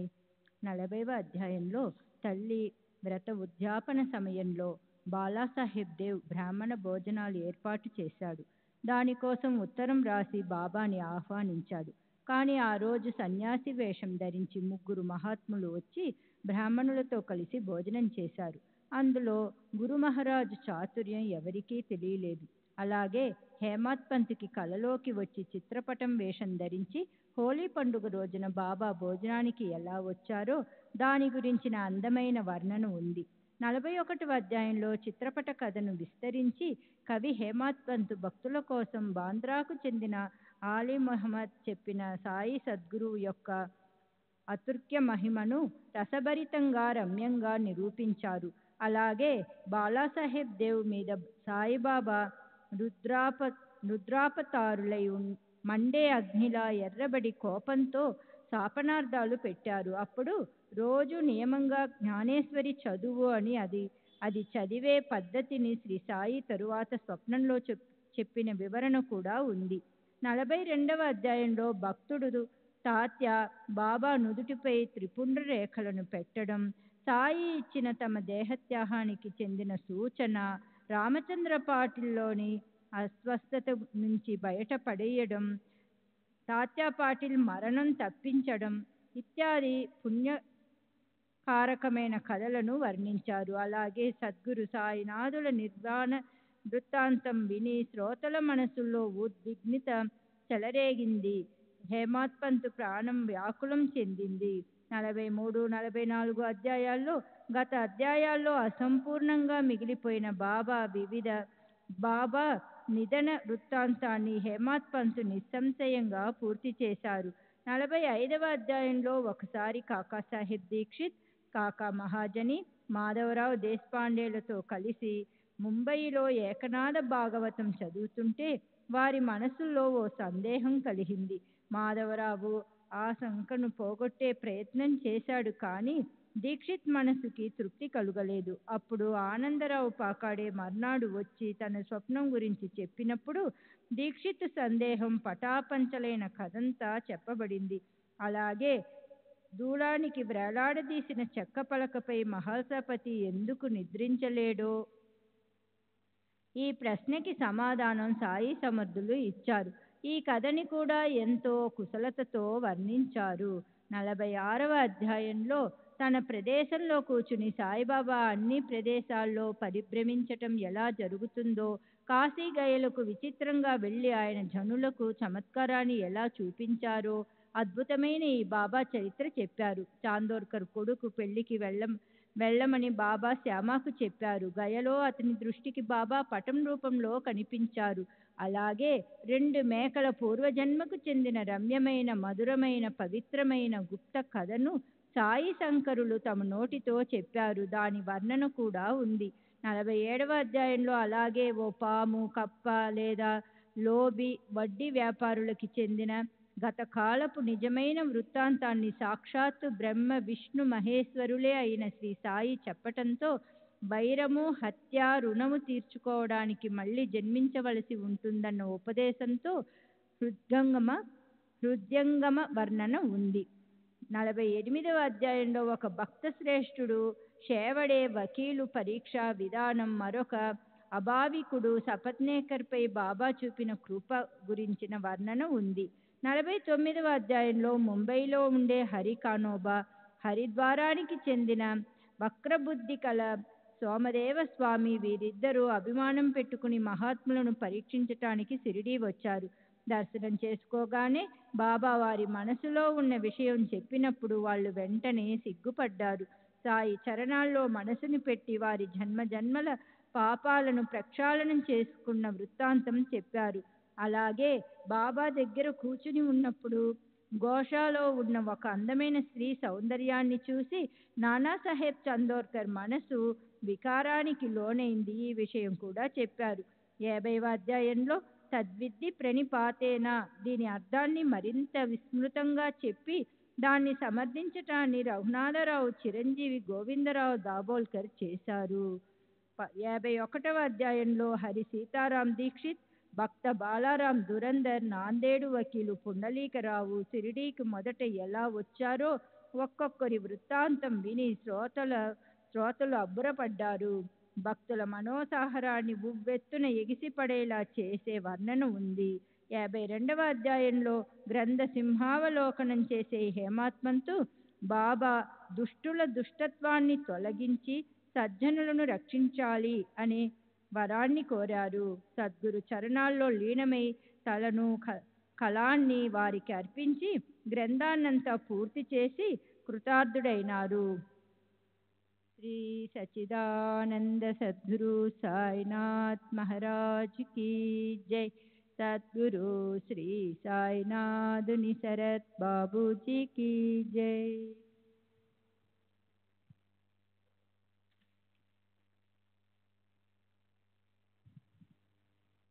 40వ అధ్యాయంలో తల్లి వ్రత ఉద్యాపన సమయంలో బాలాసాహెబ్ దేవ్ బ్రాహ్మణ భోజనాలు ఏర్పాటు చేశాడు. దానికోసం ఉత్తరం రాసి బాబాని ఆహ్వానించాడు. కానీ ఆ రోజు సన్యాసి వేషం ధరించి 3 మహాత్ములు వచ్చి బ్రాహ్మణులతో కలిసి భోజనం చేశారు. అందులో గురు మహారాజు చాతుర్యం ఎవరికీ తెలియలేదు. అలాగే హేమాడ్ పంతుకి కలలోకి వచ్చి చిత్రపటం వేషం ధరించి హోలీ పండుగ రోజున బాబా భోజనానికి ఎలా వచ్చారో దాని గురించిన అందమైన వర్ణన ఉంది. 41వ అధ్యాయంలో చిత్రపట కథను విస్తరించి కవి హేమాడ్ పంతు భక్తుల కోసం బాంద్రాకు చెందిన ఆలీ మహమ్మద్ చెప్పిన సాయి సద్గురువు యొక్క అతుర్క్య మహిమను రసభరితంగా రమ్యంగా నిరూపించారు. అలాగే బాలాసాహెబ్ దేవ్ మీద సాయిబాబా రుద్రాపతారులై మండే అగ్నిలా ఎర్రబడి కోపంతో శాపనార్థాలు పెట్టారు. అప్పుడు రోజు నియమంగా జ్ఞానేశ్వరి చదువు అని అది చదివే పద్ధతిని శ్రీ సాయి తరువాత స్వప్నంలో చెప్పిన వివరణ కూడా ఉంది. 42వ అధ్యాయంలో భక్తుడు తాత్య బాబా నుదుటిపై త్రిపుండ్ర రేఖలను పెట్టడం, సాయి ఇచ్చిన తమ దేహత్యాగానికి చెందిన సూచన, రామచంద్ర పాటిల్లోని అస్వస్థత నుంచి బయటపడేయడం, తాత్యా పాటిల్ మరణం తప్పించడం ఇత్యాది పుణ్యకారకమైన కథలను వర్ణించారు. అలాగే సద్గురు సాయినాథుల నిర్వాణ వృత్తాంతం విని శ్రోతల మనసుల్లో ఉద్విగ్నత చెలరేగింది. హేమాడ్ పంతు ప్రాణం వ్యాకులం చెందింది. 43, 44 అధ్యాయాల్లో గత అధ్యాయాల్లో అసంపూర్ణంగా మిగిలిపోయిన బాబా నిధన వృత్తాంతాన్ని హేమాడ్ పంతు నిస్సంశయంగా పూర్తి చేశారు. 45వ అధ్యాయంలో ఒకసారి కాకాసాహెబ్ దీక్షిత్, కాకా మహాజని, మాధవరావు దేశపాండేలతో కలిసి ముంబయిలో ఏకనాథ భాగవతం చదువుతుంటే వారి మనసుల్లో ఓ సందేహం కలిగింది. మాధవరావు ఆ శంకను పోగొట్టే ప్రయత్నం చేశాడు. కానీ దీక్షిత్ మనసుకి తృప్తి కలుగలేదు. అప్పుడు ఆనందరావు పాకాడే మర్నాడు వచ్చి తన స్వప్నం గురించి చెప్పినప్పుడు దీక్షిత్ సందేహం పటాపంచలైన కథంతా చెప్పబడింది. అలాగే దూలానికి వ్రేలాడదీసిన చెక్క పలకపై మహల్సాపతి ఎందుకు నిద్రించలేడో ఈ ప్రశ్నకి సమాధానం సాయి సమర్థులు ఇచ్చారు. ఈ కథని కూడా ఎంతో కుశలతతో వర్ణించారు. 46వ అధ్యాయంలో తన ప్రదేశంలో కూర్చుని సాయిబాబా అన్ని ప్రదేశాల్లో పరిభ్రమించటం ఎలా జరుగుతుందో, కాశీ గయలకు విచిత్రంగా వెళ్ళి ఆయన జనులకు చమత్కారాన్ని ఎలా చూపించారో అద్భుతమైన ఈ బాబా చరిత్ర చెప్పారు. చాందోర్కర్ కొడుకు పెళ్లికి వెళ్ళమని బాబా శ్యామకు చెప్పారు. గయలో అతని దృష్టికి బాబా పటం రూపంలో కనిపించారు. అలాగే 2 మేకల పూర్వజన్మకు చెందిన రమ్యమైన, మధురమైన, పవిత్రమైన గుప్త కథను సాయి శంకరులు తమ నోటితో చెప్పారు. దాని వర్ణన కూడా ఉంది 47వ అధ్యాయంలో. అలాగే ఓ పాము, కప్ప లేదా లోబి వడ్డీ వ్యాపారులకి చెందిన గతకాలపు నిజమైన వృత్తాంతాన్ని సాక్షాత్తు బ్రహ్మ, విష్ణు, మహేశ్వరులే అయిన శ్రీ సాయి చెప్పటంతో వైరము, హత్య, రుణము తీర్చుకోవడానికి మళ్ళీ జన్మించవలసి ఉంటుందన్న ఉపదేశంతో హృద్యంగమ వర్ణన ఉంది. 48వ అధ్యాయంలో ఒక భక్త శ్రేష్ఠుడు షేవడే వకీలు పరీక్షా విధానం, మరొక అభావికుడు సపత్నేకర్పై బాబా చూపిన కృప గురించిన వర్ణన ఉంది. 49వ అధ్యాయంలో ముంబైలో ఉండే హరి కానోబా, హరిద్వారానికి చెందిన వక్రబుద్ధి కల సోమదేవ స్వామి, వీరిద్దరూ అభిమానం పెట్టుకుని మహాత్ములను పరీక్షించటానికి షిరిడీ వచ్చారు. దర్శనం చేసుకోగానే బాబా వారి మనసులో ఉన్న విషయం చెప్పినప్పుడు వాళ్ళు వెంటనే సిగ్గుపడ్డారు. సాయి చరణాల్లో మనసుని పెట్టి వారి జన్మజన్మల పాపాలను ప్రక్షాళనం చేసుకున్న వృత్తాంతం చెప్పారు. అలాగే బాబా దగ్గర కూర్చుని ఉన్నప్పుడు గోషాలో ఉన్న ఒక అందమైన స్త్రీ సౌందర్యాన్ని చూసి నానాసాహెబ్ చందోర్కర్ మనసు వికారానికి లోనైంది. ఈ విషయం కూడా చెప్పారు. 50వ అధ్యాయంలో తద్విద్ది ప్రణిపాతేన, దీని అర్థాన్ని మరింత విస్మృతంగా చెప్పి దాన్ని సమర్థించటాన్ని రఘునాథరావు చిరంజీవి గోవిందరావు దాబోల్కర్ చేశారు. 51వ అధ్యాయంలో హరి సీతారాం దీక్షిత్, భక్త బాలారాం దురందర్, నాందేడు వకీలు పుండలీకరావు షిరిడీకి మొదట ఎలా వచ్చారో ఒక్కొక్కరి వృత్తాంతం విని శ్రోతలు అబ్బురపడ్డారు. భక్తుల మనోసాహరాన్ని ఉవ్వెత్తున ఎగిసిపడేలా చేసే వర్ణన ఉంది. 52వ అధ్యాయంలో గ్రంథ సింహావలోకనం చేసే హేమాత్మంతు బాబా దుష్టుల దుష్టత్వాన్ని తొలగించి సజ్జనులను రక్షించాలి అనే వరాన్ని కోరారు. సద్గురు చరణాల్లో లీనమై తలను కళాన్ని వారికి అర్పించి గ్రంథాన్నంతా పూర్తి చేసి కృతార్థుడైనారు. శ్రీ సచ్చిదానంద సద్గురు సాయినాథ్ మహారాజ్ కీ జై. సద్గురు శ్రీ సాయినాథుని శరత్ బాబూజీ కీ జై.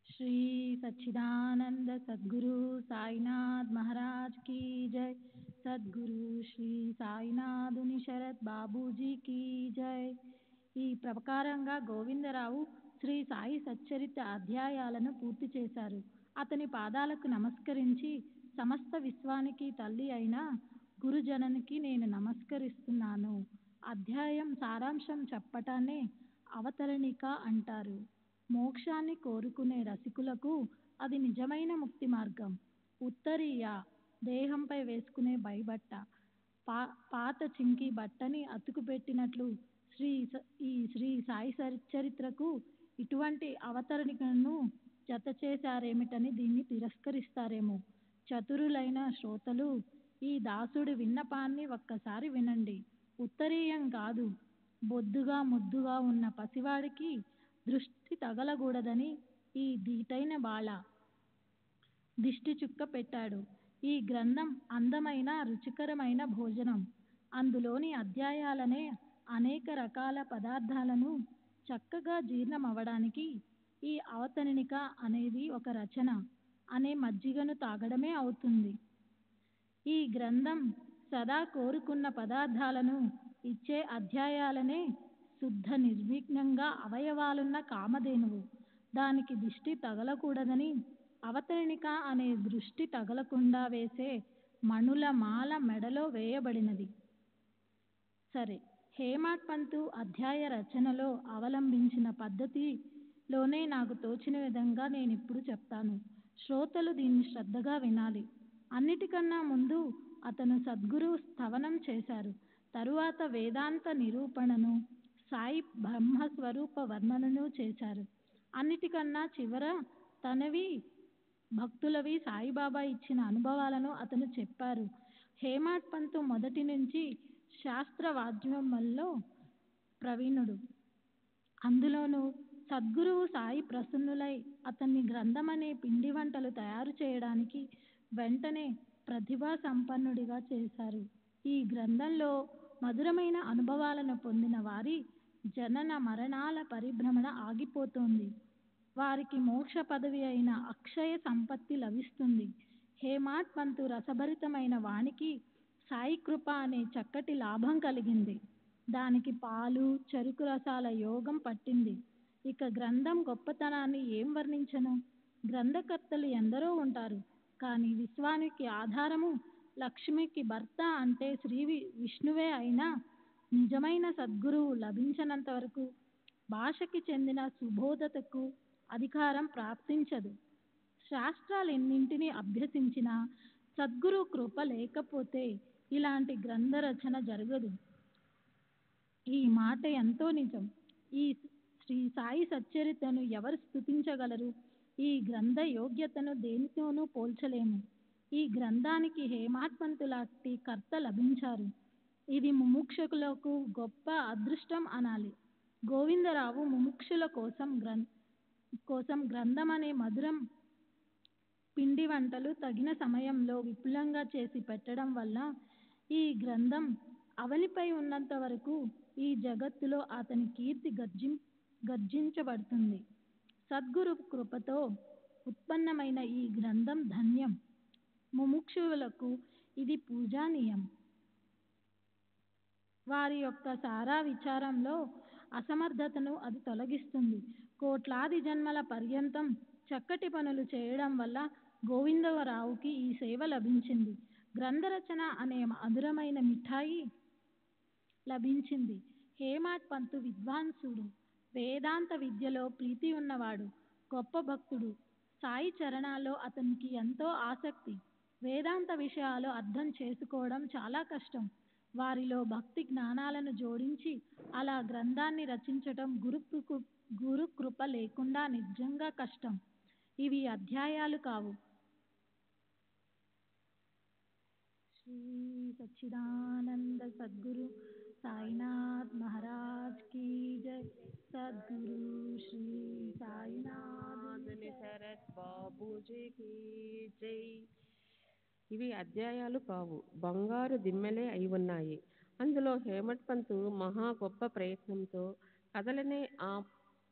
శ్రీ సచ్చిదానంద సద్గురు సాయినాథ్ మహారాజ్ కీ జై. సద్గురు శ్రీ సాయినాథుని శరత్ బాబూజీ కీ జై. ఈ ప్రకారంగా గోవిందరావు శ్రీ సాయి సచ్చరిత అధ్యాయాలను పూర్తి చేశారు. అతని పాదాలకు నమస్కరించి, సమస్త విశ్వానికి తల్లి అయిన గురుజననికి నేను నమస్కరిస్తున్నాను. అధ్యాయం సారాంశం చెప్పటాన్నే అవతరణిక అంటారు. మోక్షాన్ని కోరుకునే రసికులకు అది నిజమైన ముక్తి మార్గం. ఉత్తరీయ, దేహంపై వేసుకునే బైబట్ట, పాత చింకి బట్టని అతుకుపెట్టినట్లు ఈ శ్రీ సాయి సచ్చరిత్రకు ఇటువంటి అవతరణికను జత చేశారేమిటని దీన్ని తిరస్కరిస్తారేమో. చతురులైన శ్రోతలు ఈ దాసుడి విన్నపాన్ని ఒక్కసారి వినండి. ఉత్తరీయం కాదు, బొద్దుగా ముద్దుగా ఉన్న పసివాడికి దృష్టి తగలకూడదని ఈ దీటైన బాల దిష్టి చుక్క పెట్టాడు. ఈ గ్రంథం అందమైన రుచికరమైన భోజనం. అందులోని అధ్యాయాలనే అనేక రకాల పదార్థాలను చక్కగా జీర్ణమవడానికి ఈ అవతరణిక అనేది ఒక రచన అనే మజ్జిగను తాగడమే అవుతుంది. ఈ గ్రంథం సదా కోరుకున్న పదార్థాలను ఇచ్చే అధ్యాయాలనే శుద్ధ నిర్విఘ్నంగా అవయవాలున్న కామధేనువు. దానికి దిష్టి తగలకూడదని అవతరణిక అనే దృష్టి తగలకుండా వేసే మణుల మాల మెడలో వేయబడినది. సరే, హేమాడ్ పంతు అధ్యాయ రచనలో అవలంబించిన పద్ధతిలోనే నాకు తోచిన విధంగా నేనిప్పుడు చెప్తాను. శ్రోతలు దీన్ని శ్రద్ధగా వినాలి. అన్నిటికన్నా ముందు అతను సద్గురు స్థవనం చేశారు. తరువాత వేదాంత నిరూపణను, సాయి బ్రహ్మస్వరూప వర్ణనను చేశారు. అన్నిటికన్నా చివర తనవి భక్తులవి సాయిబాబా ఇచ్చిన అనుభవాలను అతను చెప్పారు. హేమాడ్ పంతు మొదటి నుంచి శాస్త్ర వాద్యమంలో ప్రవీణుడు. అందులోనూ సద్గురువు సాయి ప్రసన్నులై అతన్ని గ్రంథం అనే పిండి వంటలు తయారు చేయడానికి వెంటనే ప్రతిభా సంపన్నుడిగా చేశారు. ఈ గ్రంథంలో మధురమైన అనుభవాలను పొందిన వారి జనన మరణాల పరిభ్రమణ ఆగిపోతుంది. వారికి మోక్ష పదవి అయిన అక్షయ సంపత్తి లభిస్తుంది. హేమాడ్ పంతు రసభరితమైన వానికి సాయి కృప అనే చక్కటి లాభం కలిగింది. దానికి పాలు, చెరుకు రసాల యోగం పట్టింది. ఇక గ్రంథం గొప్పతనాన్ని ఏం వర్ణించను? గ్రంథకర్తలు ఎందరో ఉంటారు, కానీ విశ్వానికి ఆధారము, లక్ష్మికి భర్త అంటే శ్రీ విష్ణువే అయినా నిజమైన సద్గురువు లభించనంత వరకు భాషకి చెందిన సుబోధతకు అధికారం ప్రాప్తించదు. శాస్త్రాలెన్నింటినీ అభ్యసించినా సద్గురు కృప లేకపోతే ఇలాంటి గ్రంథ రచన జరగదు. ఈ మాట ఎంతో నిజం. ఈ శ్రీ సాయి సచ్చరితను ఎవరు స్తుతించగలరు? ఈ గ్రంథ యోగ్యతను దేనితోనూ పోల్చలేము. ఈ గ్రంథానికి హేమాడ్ పంతు లాంటి కర్త లభించారు. ఇది ముముక్షులకు గొప్ప అదృష్టం అనాలి. గోవిందరావు ముముక్షుల కోసం గ్రంథం అనే మధురం పిండి వంటలు తగిన సమయంలో విపులంగా చేసి పెట్టడం వల్ల ఈ గ్రంథం అవనిపై ఉన్నంత వరకు ఈ జగత్తులో అతని కీర్తి గర్జించబడుతుంది. సద్గురు కృపతో ఉత్పన్నమైన ఈ గ్రంథం ధన్యం. ముముక్షువులకు ఇది పూజనీయం. వారి యొక్క సారా విచారంలో అసమర్థతను అది తొలగిస్తుంది. కోట్లాది జన్మల పర్యంతం చక్కటి పనులు చేయడం వల్ల గోవిందరావుకి ఈ సేవ లభించింది. గ్రంథరచన అనే మధురమైన మిఠాయి లభించింది. హేమాడ్ పంతు విద్వాంసుడు, వేదాంత విద్యలో ప్రీతి ఉన్నవాడు, గొప్ప భక్తుడు. సాయి చరణాల్లో అతనికి ఎంతో ఆసక్తి. వేదాంత విషయాలు అర్థం చేసుకోవడం చాలా కష్టం. వారిలో భక్తి జ్ఞానాలను జోడించి అలా గ్రంథాన్ని రచించటం గురు కృప లేకుండా నిజంగా కష్టం. ఇవి అధ్యాయాలు కావు. శ్రీ సచ్చిదానంద సద్గురు సాయినాథ్ మహారాజ్ కీ జై. సద్గురు శ్రీ సాయినాథ్ శరత్ బాబూజీకి జై. ఇవి అధ్యాయాలు కావు, బంగారు దిమ్మెలే అయి ఉన్నాయి. అందులో హేమడ్ పంతు మహా గొప్ప ప్రయత్నంతో కదలనే ఆ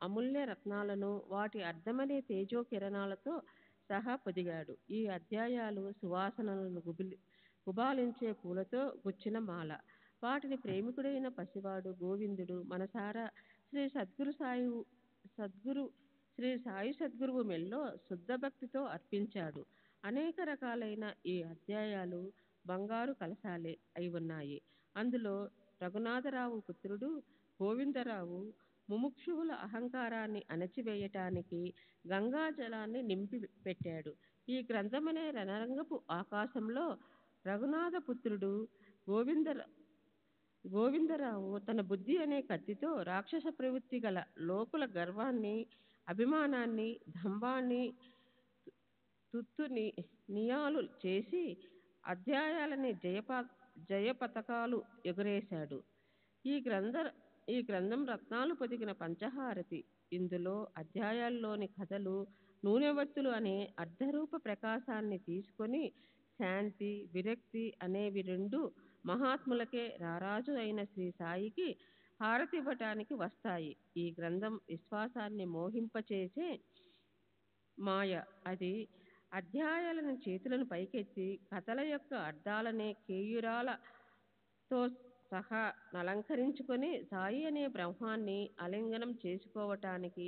అమూల్య రత్నాలను వాటి అర్థమనే తేజో కిరణాలతో సహా పొదిగాడు. ఈ అధ్యాయాలు సువాసనలను గుబాలించే పూలతో గుచ్చిన మాల. వాటిని ప్రేమికుడైన పసివాడు గోవిందుడు మనసారా శ్రీ సాయి సద్గురువు మెల్లో శుద్ధ భక్తితో అర్పించాడు. అనేక రకాలైన ఈ అధ్యాయాలు బంగారు కలశాలే అయి ఉన్నాయి. అందులో రఘునాథరావు పుత్రుడు గోవిందరావు ముముక్షువుల అహంకారాన్ని అణచివేయటానికి గంగా జలాన్ని నింపి పెట్టాడు. ఈ గ్రంథమనే రణరంగపు ఆకాశంలో రఘునాథ పుత్రుడు గోవిందరావు తన బుద్ధి అనే కత్తితో రాక్షస ప్రవృత్తి గల లోకుల గర్వాన్ని, అభిమానాన్ని, దంభాన్ని నియాలు చేసి అధ్యాయాలని జయ పతాకాలు ఎగురేశాడు. ఈ గ్రంథం రత్నాలు పొదిగిన పంచహారతి. ఇందులో అధ్యాయాల్లోని కథలు నూనెవత్తులు అనే అర్ధరూప ప్రకాశాన్ని తీసుకొని శాంతి, విరక్తి అనేవి రెండు మహాత్ములకే రారాజు అయిన శ్రీ సాయికి హారతివ్వటానికి వస్తాయి. ఈ గ్రంథం విశ్వాసాన్ని మోహింపచేసే మాయ. అది అధ్యాయాలను చేతులను పైకెత్తి కథల యొక్క అర్థాలనే కేయూరాలతో సహా అలంకరించుకొని సాయి అనే బ్రహ్మాన్ని ఆలింగనం చేసుకోవటానికి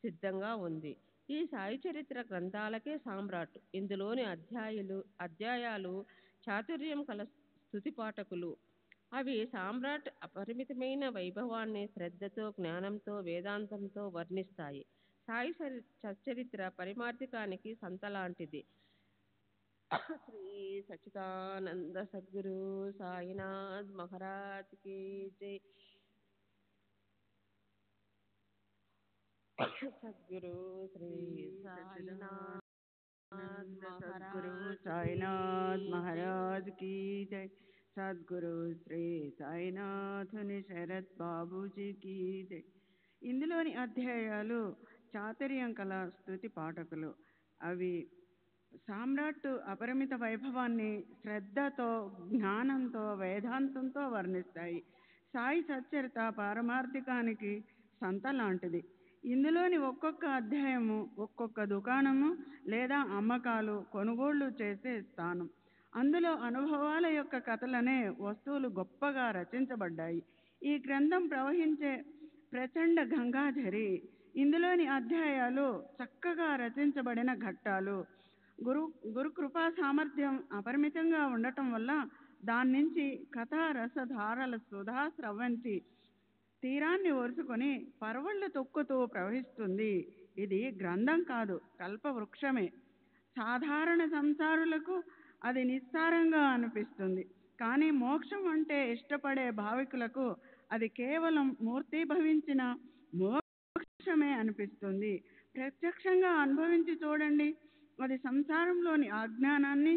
సిద్ధంగా ఉంది. ఈ సాయి చరిత్ర గ్రంథాలకే సామ్రాట్. ఇందులోని అధ్యాయాలు చాతుర్యం కల స్తుతి పాఠకులు. అవి సామ్రాట్ అపరిమితమైన వైభవాన్ని శ్రద్ధతో, జ్ఞానంతో, వేదాంతంతో వర్ణిస్తాయి. సాయి సచ్చరిత్ర పరిమార్థికానికి సంతలాంటిది. శ్రీ సచ్చిదానంద సద్గురు సాయినాథ్ మహారాజ్ की जय। సద్గురు శ్రీ సాయినాథ్ सद्गुरु మహారాజ్ साईनाथ की महाराज की जय। सद्गुरु श्री సాయినాథుని శరత్ బాబూజీ की जय। ఇందులోని అధ్యాయాలు చాతుర్యం కల స్తుతి పాఠకులు. అవి సామ్రాట్టు అపరిమిత వైభవాన్ని శ్రద్ధతో, జ్ఞానంతో, వేదాంతంతో వర్ణిస్తాయి. సాయి సచ్చరిత పారమార్థికానికి సంత లాంటిది. ఇందులోని ఒక్కొక్క అధ్యాయము ఒక్కొక్క దుకాణము లేదా అమ్మకాలు, కొనుగోళ్లు చేసే స్థానం. అందులో అనుభవాల యొక్క కథలనే వస్తువులు గొప్పగా రచించబడ్డాయి. ఈ గ్రంథం ప్రవహించే ప్రచండ గంగాధరి. ఇందులోని అధ్యాయాలు చక్కగా రచించబడిన ఘట్టాలు. గురు కృపా సామర్థ్యం అపరిమితంగా ఉండటం వల్ల దాని నుంచి కథా రసధారల సుధా స్రవంతి తీరాన్ని ఒరుసుకొని పరవళ్ళు తొక్కుతూ ప్రవహిస్తుంది. ఇది గ్రంథం కాదు, కల్పవృక్షమే. సాధారణ సంసారులకు అది నిస్సారంగా అనిపిస్తుంది. కానీ మోక్షం అంటే ఇష్టపడే భావికులకు అది కేవలం మూర్తీభవించిన మోక్షమే అనిపిస్తుంది. ప్రత్యక్షంగా అనుభవించి చూడండి. అది సంసారంలోని అజ్ఞానాన్ని,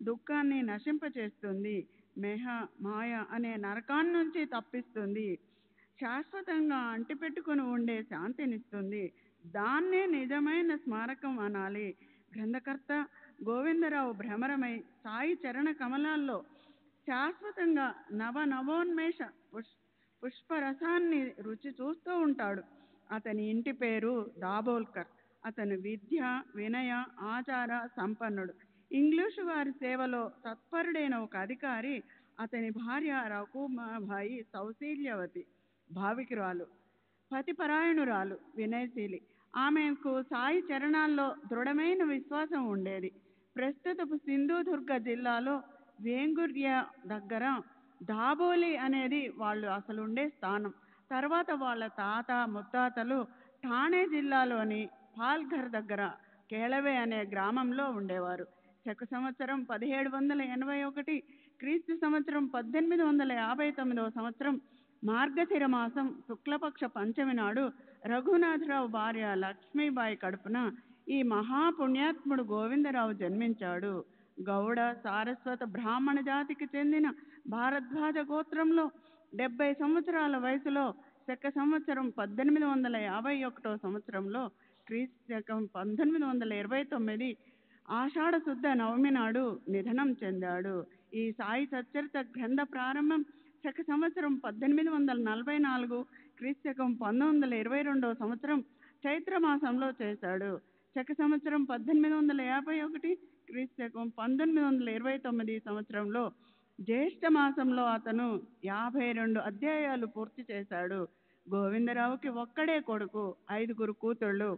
దుఃఖాన్ని నశింపచేస్తుంది. మాయ అనే నరకాన్ని నుంచి తప్పిస్తుంది. శాశ్వతంగా అంటిపెట్టుకుని ఉండే శాంతినిస్తుంది. దాన్నే నిజమైన స్మారకం అనాలి. గ్రంథకర్త గోవిందరావు భ్రమరమై సాయి చరణ కమలాల్లో శాశ్వతంగా నవోన్మేష పుష్పరసాన్ని రుచి చూస్తూ ఉంటాడు. అతని ఇంటి పేరు దాబోల్కర్. అతను విద్య, వినయ, ఆచార సంపన్నుడు. ఇంగ్లీషు వారి సేవలో తత్పరుడైన ఒక అధికారి అతని భార్య రకుమాబాయి సౌశీల్యవతి, భావికురాలు, పతిపరాయణురాలు, వినయశీలి. ఆమెకు సాయి చరణాల్లో దృఢమైన విశ్వాసం ఉండేది. ప్రస్తుతపు సింధుదుర్గ జిల్లాలో వేంగుర్య దగ్గర దాబోలి అనేది వాళ్ళు అసలు ఉండే స్థానం. తర్వాత వాళ్ళ తాత ముత్తాతలు ఠాణే జిల్లాలోని పాల్ఘర్ దగ్గర కేళవే అనే గ్రామంలో ఉండేవారు. శక సంవత్సరం 1781, క్రీస్తు సంవత్సరం 1859 సంవత్సరం మార్గశిర మాసం శుక్లపక్ష పంచమి నాడు రఘునాథరావు భార్య లక్ష్మీబాయి కడుపున ఈ మహాపుణ్యాత్ముడు గోవిందరావు జన్మించాడు. గౌడ సారస్వత బ్రాహ్మణ జాతికి చెందిన భారద్వాజ గోత్రంలో 70 సంవత్సరాల వయసులో శక సంవత్సరం 1851 సంవత్సరంలో క్రీస్తు శకం 1929 ఆషాఢ శుద్ధ నవమి నాడు నిధనం చెందాడు. ఈ సాయి సచ్చరిత గ్రంథ ప్రారంభం శక సంవత్సరం 1844, క్రీస్తు శకం 1922 సంవత్సరం చైత్రమాసంలో చేశాడు. శక సంవత్సరం 1851, క్రీస్తు శకం 1929 సంవత్సరంలో జ్యేష్ఠ మాసంలో అతను 52 అధ్యాయాలు పూర్తి చేశాడు. గోవిందరావుకి ఒక్కడే కొడుకు, 5 కూతుళ్ళు.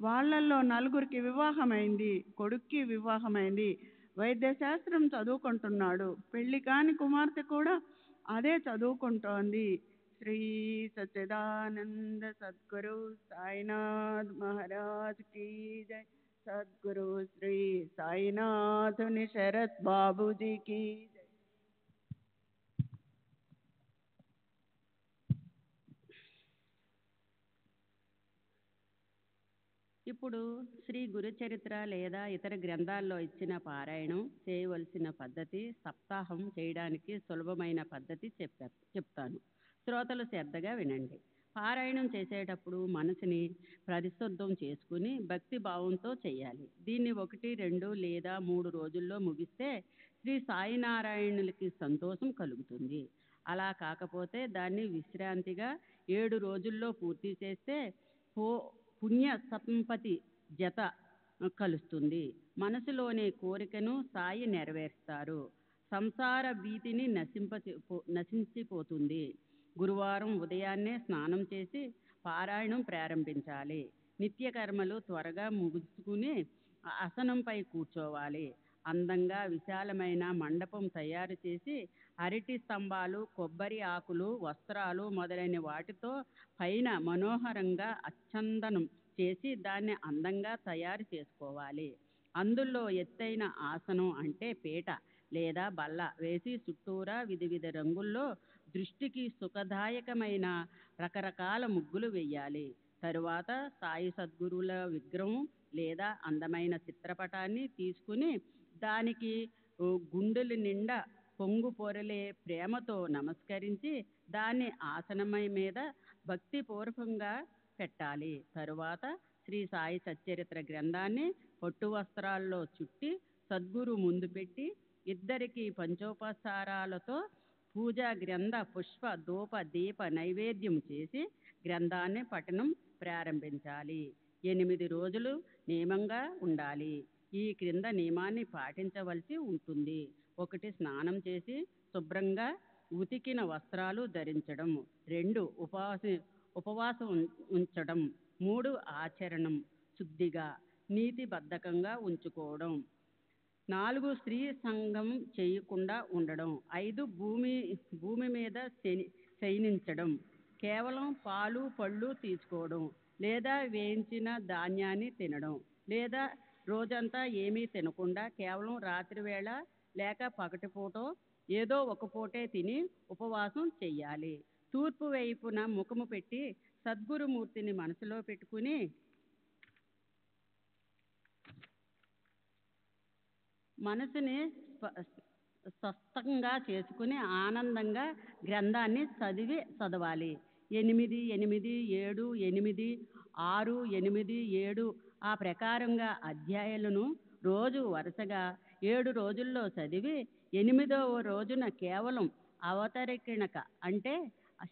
వాళ్ళల్లో 4 వివాహమైంది, కొడుక్కి వివాహమైంది. వైద్యశాస్త్రం చదువుకుంటున్నాడు. పెళ్లి కాని కుమార్తె కూడా అదే చదువుకుంటోంది. శ్రీ సచ్చిదానంద సద్గురు సాయినాథ్ మహారాజ్ की जय। సద్గురు శ్రీ సాయినాథుని శరత్ బాబూజీ की जय। ఇప్పుడు శ్రీ గురు చరిత్ర లేదా ఇతర గ్రంథాల్లో ఇచ్చిన పారాయణం చేయవలసిన పద్ధతి, సప్తాహం చేయడానికి సులభమైన పద్ధతి చెప్తాను. శ్రోతలు శ్రద్ధగా వినండి. పారాయణం చేసేటప్పుడు మనసుని పరిశుద్ధం చేసుకుని భక్తి భావంతో చేయాలి. దీన్ని 1, 2 లేదా 3 రోజుల్లో ముగిస్తే శ్రీ సాయినారాయణులకి సంతోషం కలుగుతుంది. అలా కాకపోతే దాన్ని విశ్రాంతిగా 7 రోజుల్లో పూర్తి చేస్తే పుణ్య సంపతి జత కలుస్తుంది. మనసులోని కోరికను సాయి నెరవేరుస్తారు. సంసార భీతిని నశించిపోతుంది. గురువారం ఉదయాన్నే స్నానం చేసి పారాయణం ప్రారంభించాలి. నిత్యకర్మలు త్వరగా ముగించుకుని ఆసనంపై కూర్చోవాలి. అందంగా విశాలమైన మండపం తయారు చేసి అరటి స్తంభాలు, కొబ్బరి ఆకులు, వస్త్రాలు మొదలైన వాటితో పైన మనోహరంగా అచ్చందనం చేసి దాన్ని అందంగా తయారు చేసుకోవాలి. అందులో ఎత్తైన ఆసనం అంటే పీట లేదా బల్ల వేసి చుట్టూరా వివిధ రంగుల్లో దృష్టికి సుఖదాయకమైన రకరకాల ముగ్గులు వేయాలి. తరువాత సాయి సద్గురువుల విగ్రహం లేదా అందమైన చిత్రపటాన్ని తీసుకుని దానికి గుండెల నిండా పొంగు పొరలే ప్రేమతో నమస్కరించి దాన్ని ఆసనమై మీద భక్తిపూర్వకంగా పెట్టాలి. తరువాత శ్రీ సాయి సచ్చరిత్ర గ్రంథాన్ని పట్టు వస్త్రాల్లో చుట్టి సద్గురు ముందు పెట్టి ఇద్దరికి పంచోపచారాలతో పూజా గ్రంథ పుష్ప ధూప దీప నైవేద్యం చేసి గ్రంథాన్ని పఠనం ప్రారంభించాలి. 8 రోజులు నియమంగా ఉండాలి. ఈ క్రింద నియమాన్ని పాటించవలసి ఉంటుంది. 1 స్నానం చేసి శుభ్రంగా ఉతికిన వస్త్రాలు ధరించడం. 2 ఉపవాసం ఉంచడం. 3 ఆచరణం శుద్ధిగా నీతిబద్ధకంగా ఉంచుకోవడం. 4 స్త్రీ సంగం చేయకుండా ఉండడం. 5 భూమి మీద శయనించడం. కేవలం పాలు పళ్ళు తీసుకోవడం లేదా వేయించిన ధాన్యాన్ని తినడం లేదా రోజంతా ఏమీ తినకుండా కేవలం రాత్రివేళ లేక పగటిపూట ఏదో ఒక పూటే తిని ఉపవాసం చెయ్యాలి. తూర్పు వైపున ముఖము పెట్టి సద్గురుమూర్తిని మనసులో పెట్టుకుని మనసుని స్వస్థంగా చేసుకుని ఆనందంగా గ్రంథాన్ని చదవాలి. 8, 8, 7, 8, 6, 8, 7 ఆ ప్రకారంగా అధ్యాయాలను రోజు వరుసగా 7 రోజుల్లో చదివి 8వ రోజున కేవలం అవతరికణక అంటే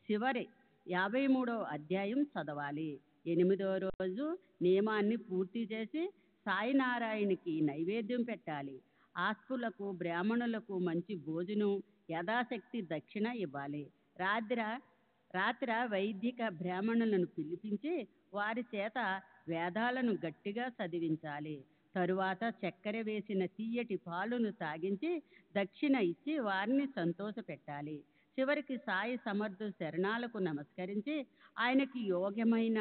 చివరి 53వ అధ్యాయం చదవాలి. 8వ రోజు నియమాన్ని పూర్తి చేసి సాయినారాయణకి నైవేద్యం పెట్టాలి. ఆస్తులకు బ్రాహ్మణులకు మంచి భోజనం యథాశక్తి దక్షిణ ఇవ్వాలి. రాత్ర వైదిక బ్రాహ్మణులను పిలిపించి వారి చేత వేదాలను గట్టిగా చదివించాలి. తరువాత చక్కెర వేసిన తీయటి పాలును తాగించి దక్షిణ ఇచ్చి వారిని సంతోషపెట్టాలి. చివరికి సాయి సమర్థ శరణాలకు నమస్కరించి ఆయనకి యోగ్యమైన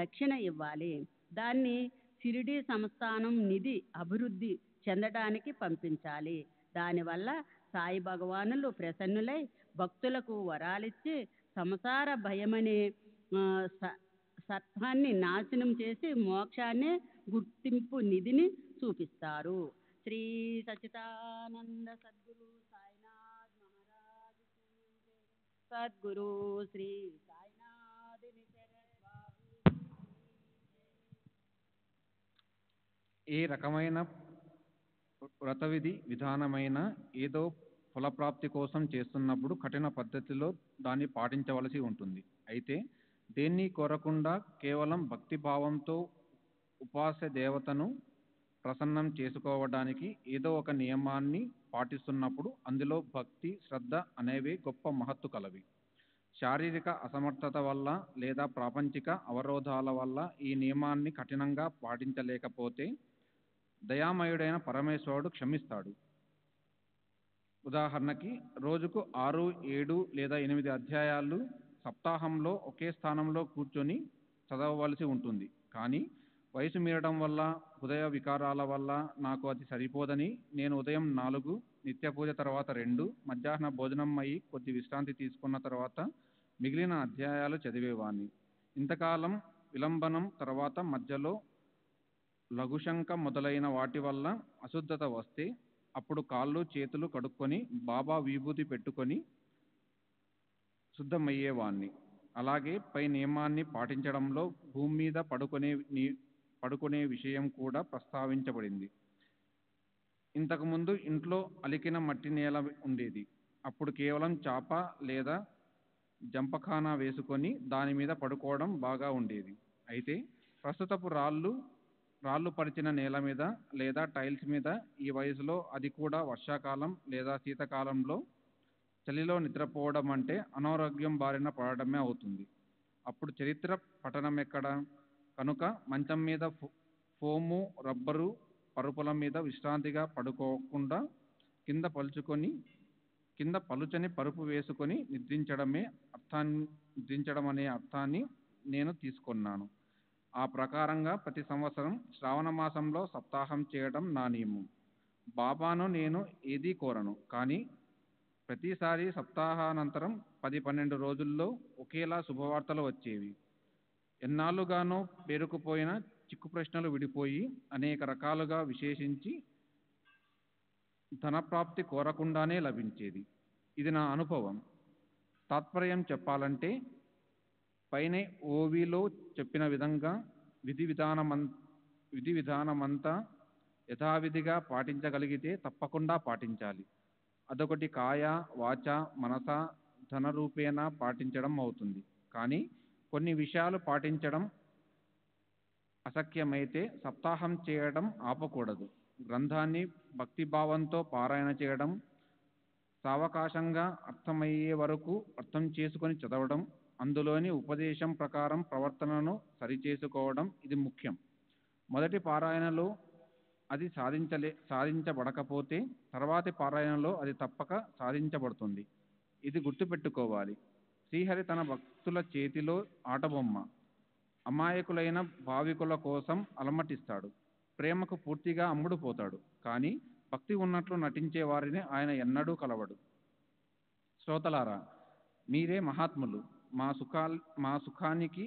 దక్షిణ ఇవ్వాలి. దాన్ని షిరిడీ సంస్థానం నిధి అభివృద్ధి చెందడానికి పంపించాలి. దానివల్ల సాయి భగవానులు ప్రసన్నులై భక్తులకు వరాలిచ్చి సంసార భయమనే సర్పాన్ని నాశనం చేసి మోక్షాన్ని గుర్తింపు నిధిని చూపిస్తారు. శ్రీ సచ్చిదానంద సద్గురు సాయినాథ్ మహారాజ్ సద్గురు శ్రీ సాయినాథ్ ఏ రకమైన వ్రతవిధి విధానమైన ఏదో ఫలప్రాప్తి కోసం చేస్తున్నప్పుడు కఠిన పద్ధతిలో దాన్ని పాటించవలసి ఉంటుంది. అయితే దేన్ని కోరకుండా కేవలం భక్తిభావంతో ఉపాస్య దేవతను ప్రసన్నం చేసుకోవడానికి ఏదో ఒక నియమాన్ని పాటిస్తున్నప్పుడు అందులో భక్తి శ్రద్ధ అనేవి గొప్ప మహత్తు కలవి. శారీరక అసమర్థత వల్ల లేదా ప్రాపంచిక అవరోధాల వల్ల ఈ నియమాన్ని కఠినంగా పాటించలేకపోతే దయామయుడైన పరమేశ్వరుడు క్షమిస్తాడు. ఉదాహరణకి రోజుకు 6, 7 లేదా 8 అధ్యాయాలు సప్తాహంలో ఒకే స్థానంలో కూర్చొని చదవవలసి ఉంటుంది. కానీ వయసు మీరడం వల్ల హృదయ వికారాల వల్ల నాకు అది సరిపోదని నేను ఉదయం 4, నిత్య పూజ తర్వాత 2, మధ్యాహ్న భోజనం అయ్యి కొద్ది విశ్రాంతి తీసుకున్న తర్వాత మిగిలిన అధ్యాయాలు చదివేవాణ్ణి. ఇంతకాలం విలంబనం తర్వాత మధ్యలో లఘుశంక మొదలైన వాటి వల్ల అశుద్ధత వస్తే అప్పుడు కాళ్ళు చేతులు కడుక్కొని బాబా విభూతి పెట్టుకొని శుద్ధమయ్యేవాణ్ణి. అలాగే పై నియమాన్ని పాటించడంలో భూమి మీద పడుకునే విషయం కూడా ప్రస్తావించబడింది. ఇంతకుముందు ఇంట్లో అలికిన మట్టి నేల ఉండేది. అప్పుడు కేవలం చాప లేదా జంపఖానా వేసుకొని దాని మీద పడుకోవడం బాగా ఉండేది. అయితే ప్రస్తుతపు రాళ్ళు పరిచిన నేల మీద లేదా టైల్స్ మీద ఈ వయసులో అది కూడా వర్షాకాలం లేదా శీతాకాలంలో చలిలో నిద్రపోవడం అంటే అనారోగ్యం బారిన పడడమే అవుతుంది. అప్పుడు చరిత్ర పఠనం ఎక్కడ? కనుక మంచం మీద ఫోము రబ్బరు పరుపుల మీద విశ్రాంతిగా పడుకోకుండా కింద పలుచని పరుపు వేసుకొని నిద్రించడం అనే అర్థాన్ని నేను తీసుకున్నాను. ఆ ప్రకారంగా ప్రతి సంవత్సరం శ్రావణ మాసంలో సప్తాహం చేయడం నా నియమం. బాబాను నేను ఏదీ కోరను, కానీ ప్రతిసారి సప్తాహానంతరం 10-12 రోజుల్లో ఒకేలా శుభవార్తలు వచ్చేవి. ఎన్నాళ్ళుగానో పేరుకుపోయిన చిక్కు ప్రశ్నలు విడిపోయి అనేక రకాలుగా విశేషించి ధనప్రాప్తి కోరకుండానే లభించేది. ఇది నా అనుభవం. తాత్పర్యం చెప్పాలంటే పైనే ఓవిలో చెప్పిన విధంగా విధి విధానమంతా యథావిధిగా పాటించగలిగితే తప్పకుండా పాటించాలి. అదొకటి కాయ వాచ మనస ధన రూపేణ పాటించడం అవుతుంది. కానీ కొన్ని విషయాలు పాటించడం అశక్యమైతే సప్తాహం చేయడం ఆపకూడదు. గ్రంథాన్ని భక్తిభావంతో పారాయణ చేయడం, సావకాశంగా అర్థమయ్యే వరకు అర్థం చేసుకొని చదవడం, అందులోని ఉపదేశం ప్రకారం ప్రవర్తనను సరిచేసుకోవడం ఇది ముఖ్యం. మొదటి పారాయణలో అది సాధించబడకపోతే తర్వాతి పారాయణలో అది తప్పక సాధించబడుతుంది. ఇది గుర్తుపెట్టుకోవాలి. శ్రీహరి తన భక్తుల చేతిలో ఆటబొమ్మ. అమాయకులైన భావికుల కోసం అలమటిస్తాడు. ప్రేమకు పూర్తిగా అమ్ముడుపోతాడు. కానీ భక్తి ఉన్నట్లు నటించే వారిని ఆయన ఎన్నడూ కలవడు. శ్రోతలారా, మీరే మహాత్ములు. మా సుఖానికి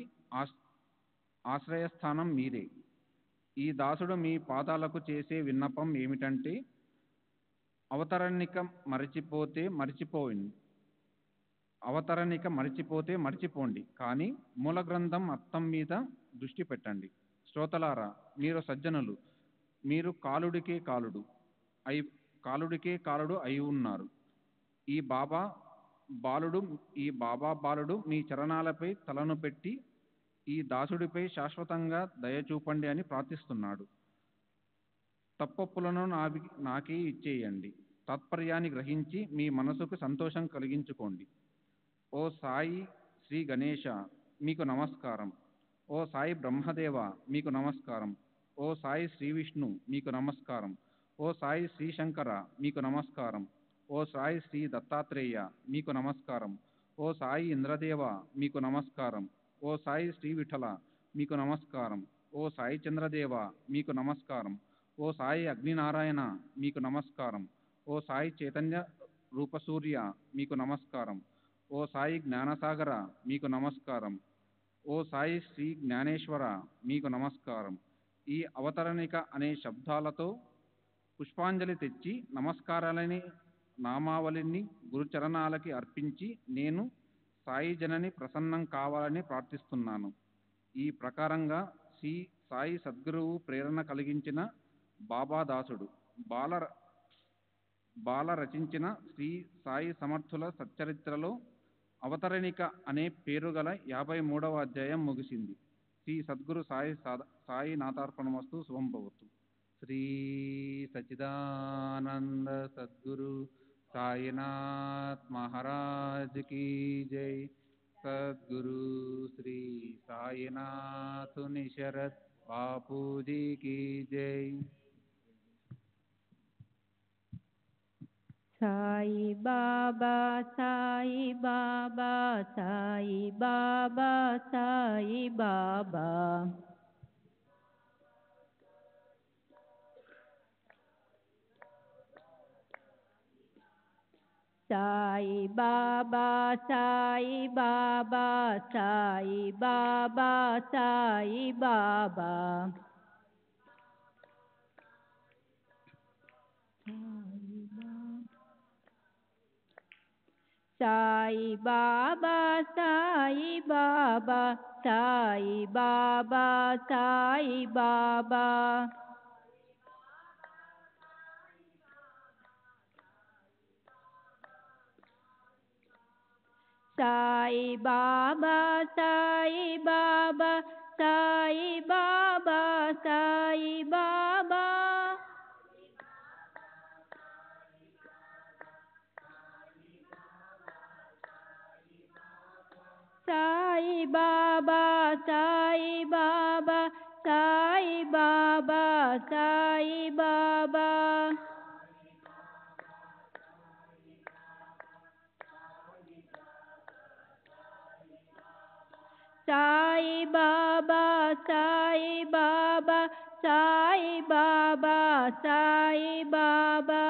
ఆశ్రయస్థానం మీరే. ఈ దాసుడు మీ పాదాలకు చేసే విన్నపం ఏమిటంటే, అవతరణిక మరిచిపోండి, కానీ మూల గ్రంథం అర్థం మీద దృష్టి పెట్టండి. శ్రోతలారా, మీరు సజ్జనులు. మీరు కాలుడికే కాలుడు అయి ఉన్నారు. ఈ బాబా బాలుడు మీ చరణాలపై తలను పెట్టి ఈ దాసుడిపై శాశ్వతంగా దయ చూపండి అని ప్రార్థిస్తున్నాడు. తప్పొప్పులను నాకే ఇచ్చేయండి. తాత్పర్యాన్ని గ్రహించి మీ మనసుకు సంతోషం కలిగించుకోండి. ఓ సాయి శ్రీ గణేశ, మీకు నమస్కారం. ఓ సాయి బ్రహ్మదేవ, మీకు నమస్కారం. ఓ సాయి శ్రీ విష్ణు, మీకు నమస్కారం. ఓ సాయి శ్రీశంకర, మీకు నమస్కారం. ఓ సాయి శ్రీ దత్తాత్రేయ, మీకు నమస్కారం. ఓ సాయి ఇంద్రదేవ, మీకు నమస్కారం. ఓ సాయి శ్రీ విఠల, మీకు నమస్కారం. ఓ సాయి చంద్రదేవ, మీకు నమస్కారం. ఓ సాయి అగ్నినారాయణ, మీకు నమస్కారం. ఓ సాయి చైతన్య రూపసూర్య, మీకు నమస్కారం. ఓ సాయి జ్ఞానసాగర, మీకు నమస్కారం. ఓ సాయి శ్రీ జ్ఞానేశ్వర, మీకు నమస్కారం. ఈ అవతరణిక అనే శబ్దాలతో పుష్పాంజలి తెచ్చి నమస్కారాలని నామావళిని గురుచరణాలకి అర్పించి నేను సాయి జనని ప్రసన్నం కావాలని ప్రార్థిస్తున్నాను. ఈ ప్రకారంగా శ్రీ సాయి సద్గురువు ప్రేరణ కలిగించిన బాబాదాసుడు బాల రచించిన శ్రీ సాయి సమర్థుల సచ్చరిత్రలో అవతరణిక అనే పేరుగల 53వ అధ్యాయం ముగిసింది. శ్రీ సద్గురు సాయి నాథార్పణమస్తు. శుభం భవతు. శ్రీ సచ్చిదానంద సద్గురు సాయినాథ్ మహారాజ్ की जय. सद्गुरु श्री साईनाथ निशरद बापू जी की जय. साई बाबा साई बाबा साई बाबा साई बाबा. साई बाबा साई बाबा साई बाबा साई बाबा. साई बाबा साई बाबा साई बाबा साई बाबा. साई बाबा साई बाबा साई बाबा साई बाबा. साई बाबा साई बाबा साई बाबा साई बाबा. साई बाबा సాయి బాబా సాయి బాబా సాయి బాబా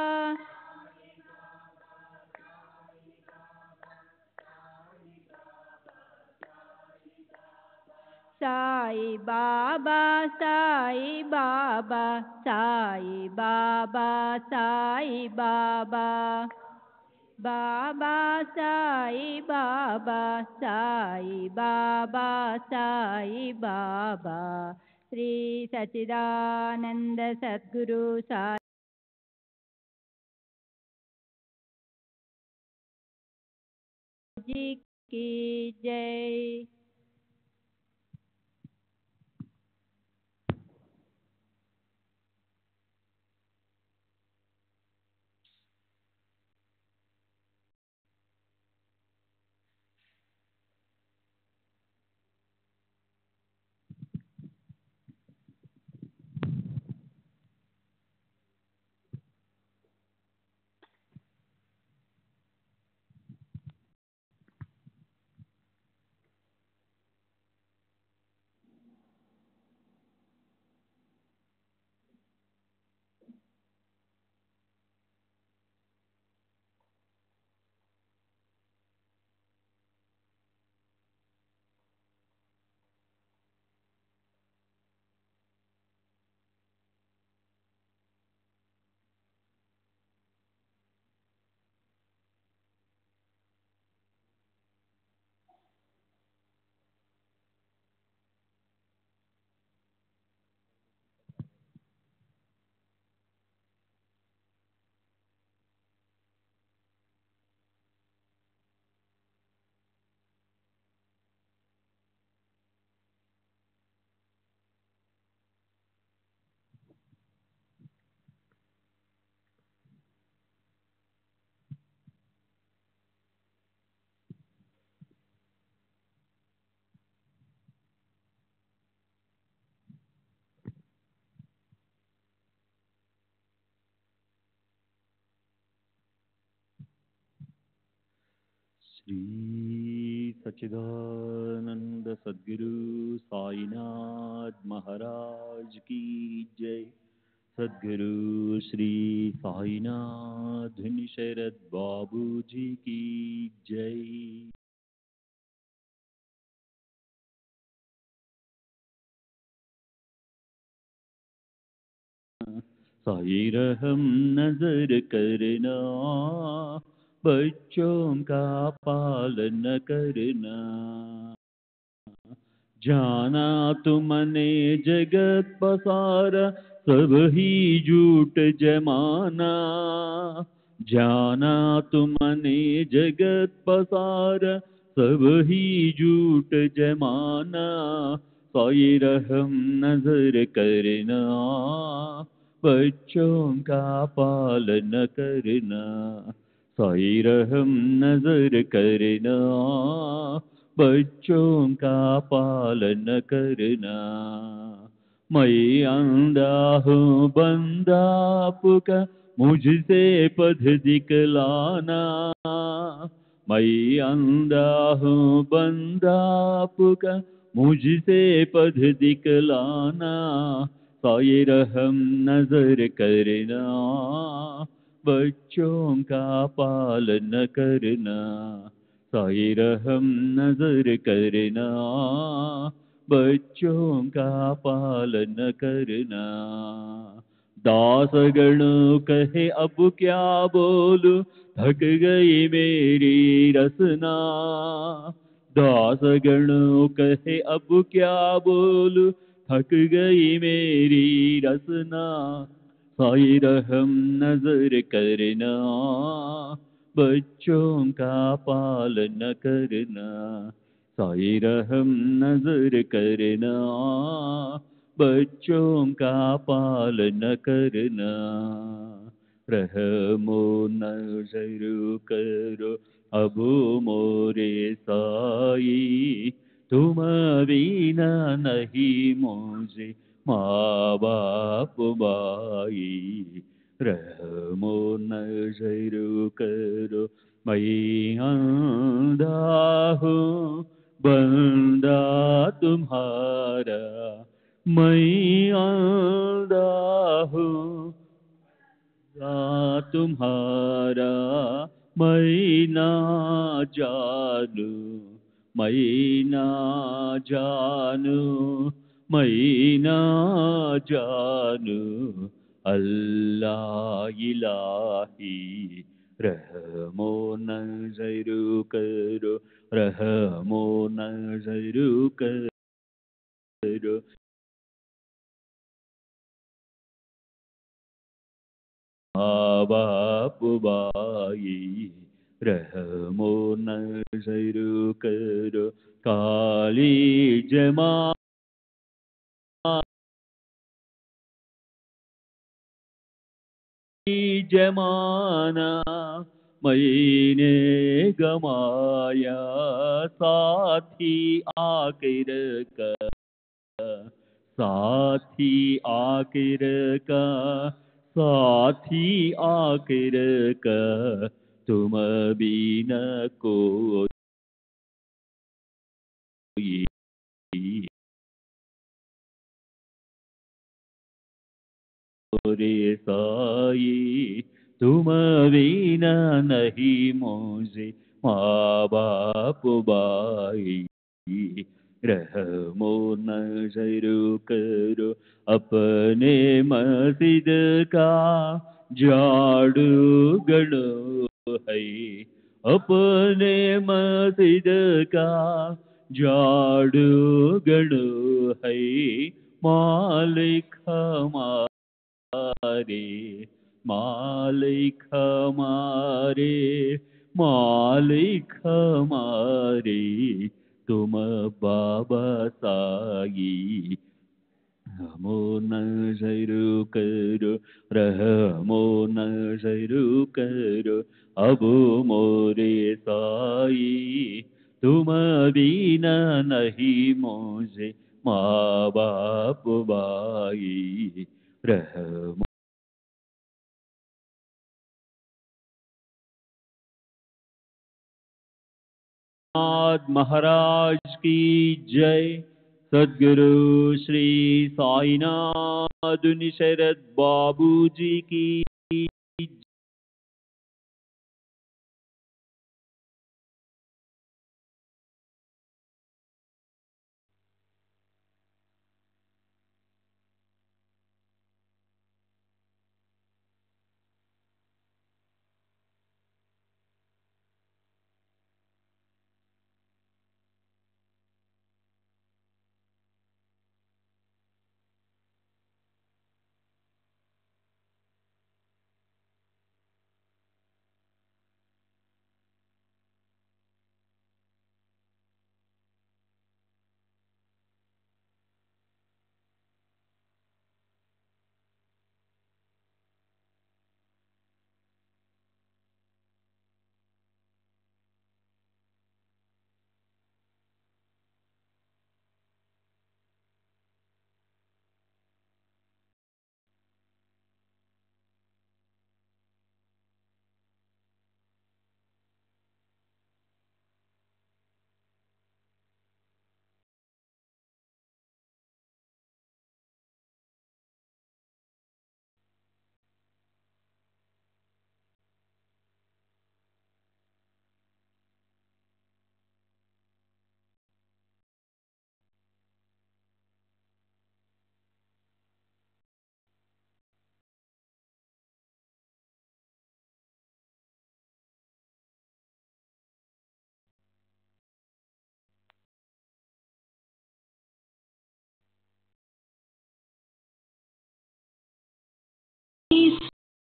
సాయి బాబా సాయి బాబా సాయి బాబా సాయి బాబా బాబా సాయి బాబా సాయి బాబా సాయి బాబా శ్రీ సచిదానంద సద్గురు సాయి जी की जय। श्री सच्चिदानंद सद्गुरु साईनाथ महाराज की जय। सद्गुरु श्री साईनाथ शरद बाबू जी की जय। साई रहम नजर करना, बच्चों का पालन करना। जाना तुमने जगत पसारा, सब ही झूठ जमाना। जाना तुमने जगत पसारा, सब ही झूठ जमाना। साई रहम नजर करना, बच्चों का पालन करना। साई रहम नजर करना, बच्चों का पालन करना। मैं अंधा हूँ बंदा आपका, मुझसे पथ दिखलाना। मैं अंधा हूँ बंदा आपका, मुझसे पथ दिखलाना। साई रहम नजर करना, बच्चों का पालन करना। साई रहम नजर करना, बच्चों का पालन करना। दास गण कहे अब क्या बोलूं, थक गई मेरी रसना। दास गण कहे अब क्या बोलूं, थक गई मेरी रसना। साई रहम नजर करना, बच्चों का पालन करना। साई रहम नजर करना, बच्चों का पालन करना। रहमो नजर करो अब मोरे साई, तुम बिना नहीं मुझे माँ बाप भाई। रहमो नजर करो मैं अंधा हूँ बंदा तुम्हारा मैं अंधा हूँ, तुम्हारा मैं ना जानू, मैं ना जानू, मैं ना जानू, अल्लाह इलाही रहमो नज़र करो, रहमो नज़र करो। माँ बाप भाई रहमो नज़र करो, काली जमा जमाना मैंने गमाया, साथी आखिर का, साथी आखिर का, साथी आखिर का, तुम बिना कोई रे साई, तुम बिना नहीं मुझे माँ बाप भाई रहमो नज़र करो, अपने मस्जिद का झाड़ू गड़ो है, अपने मस्जिद का झाड़ू गड़ो है, मालिक हमारे, मालिक हमारे, मालिक हमारे, तुम बाबा साई रहमो नज़र करो, रहमो नज़र करो, अब मोरे साई तुम बिना नहीं मुझे माँ बाप भाई रहमो। महाराज की जय। सद्गुरु श्री साईनाथ शरद बाबू जी की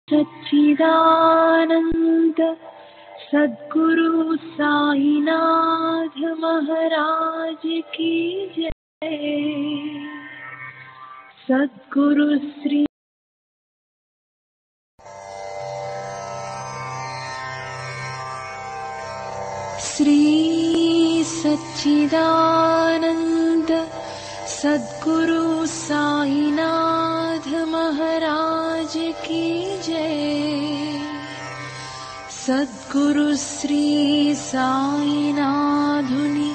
सच्चिदानंद सद्गुरु साईनाथ महाराज की जय। सद्गुरु श्री सच्चिदानंद सद्गुरु साईनाथ महाराज की जय। सद्गुरु श्री साईनाथुनि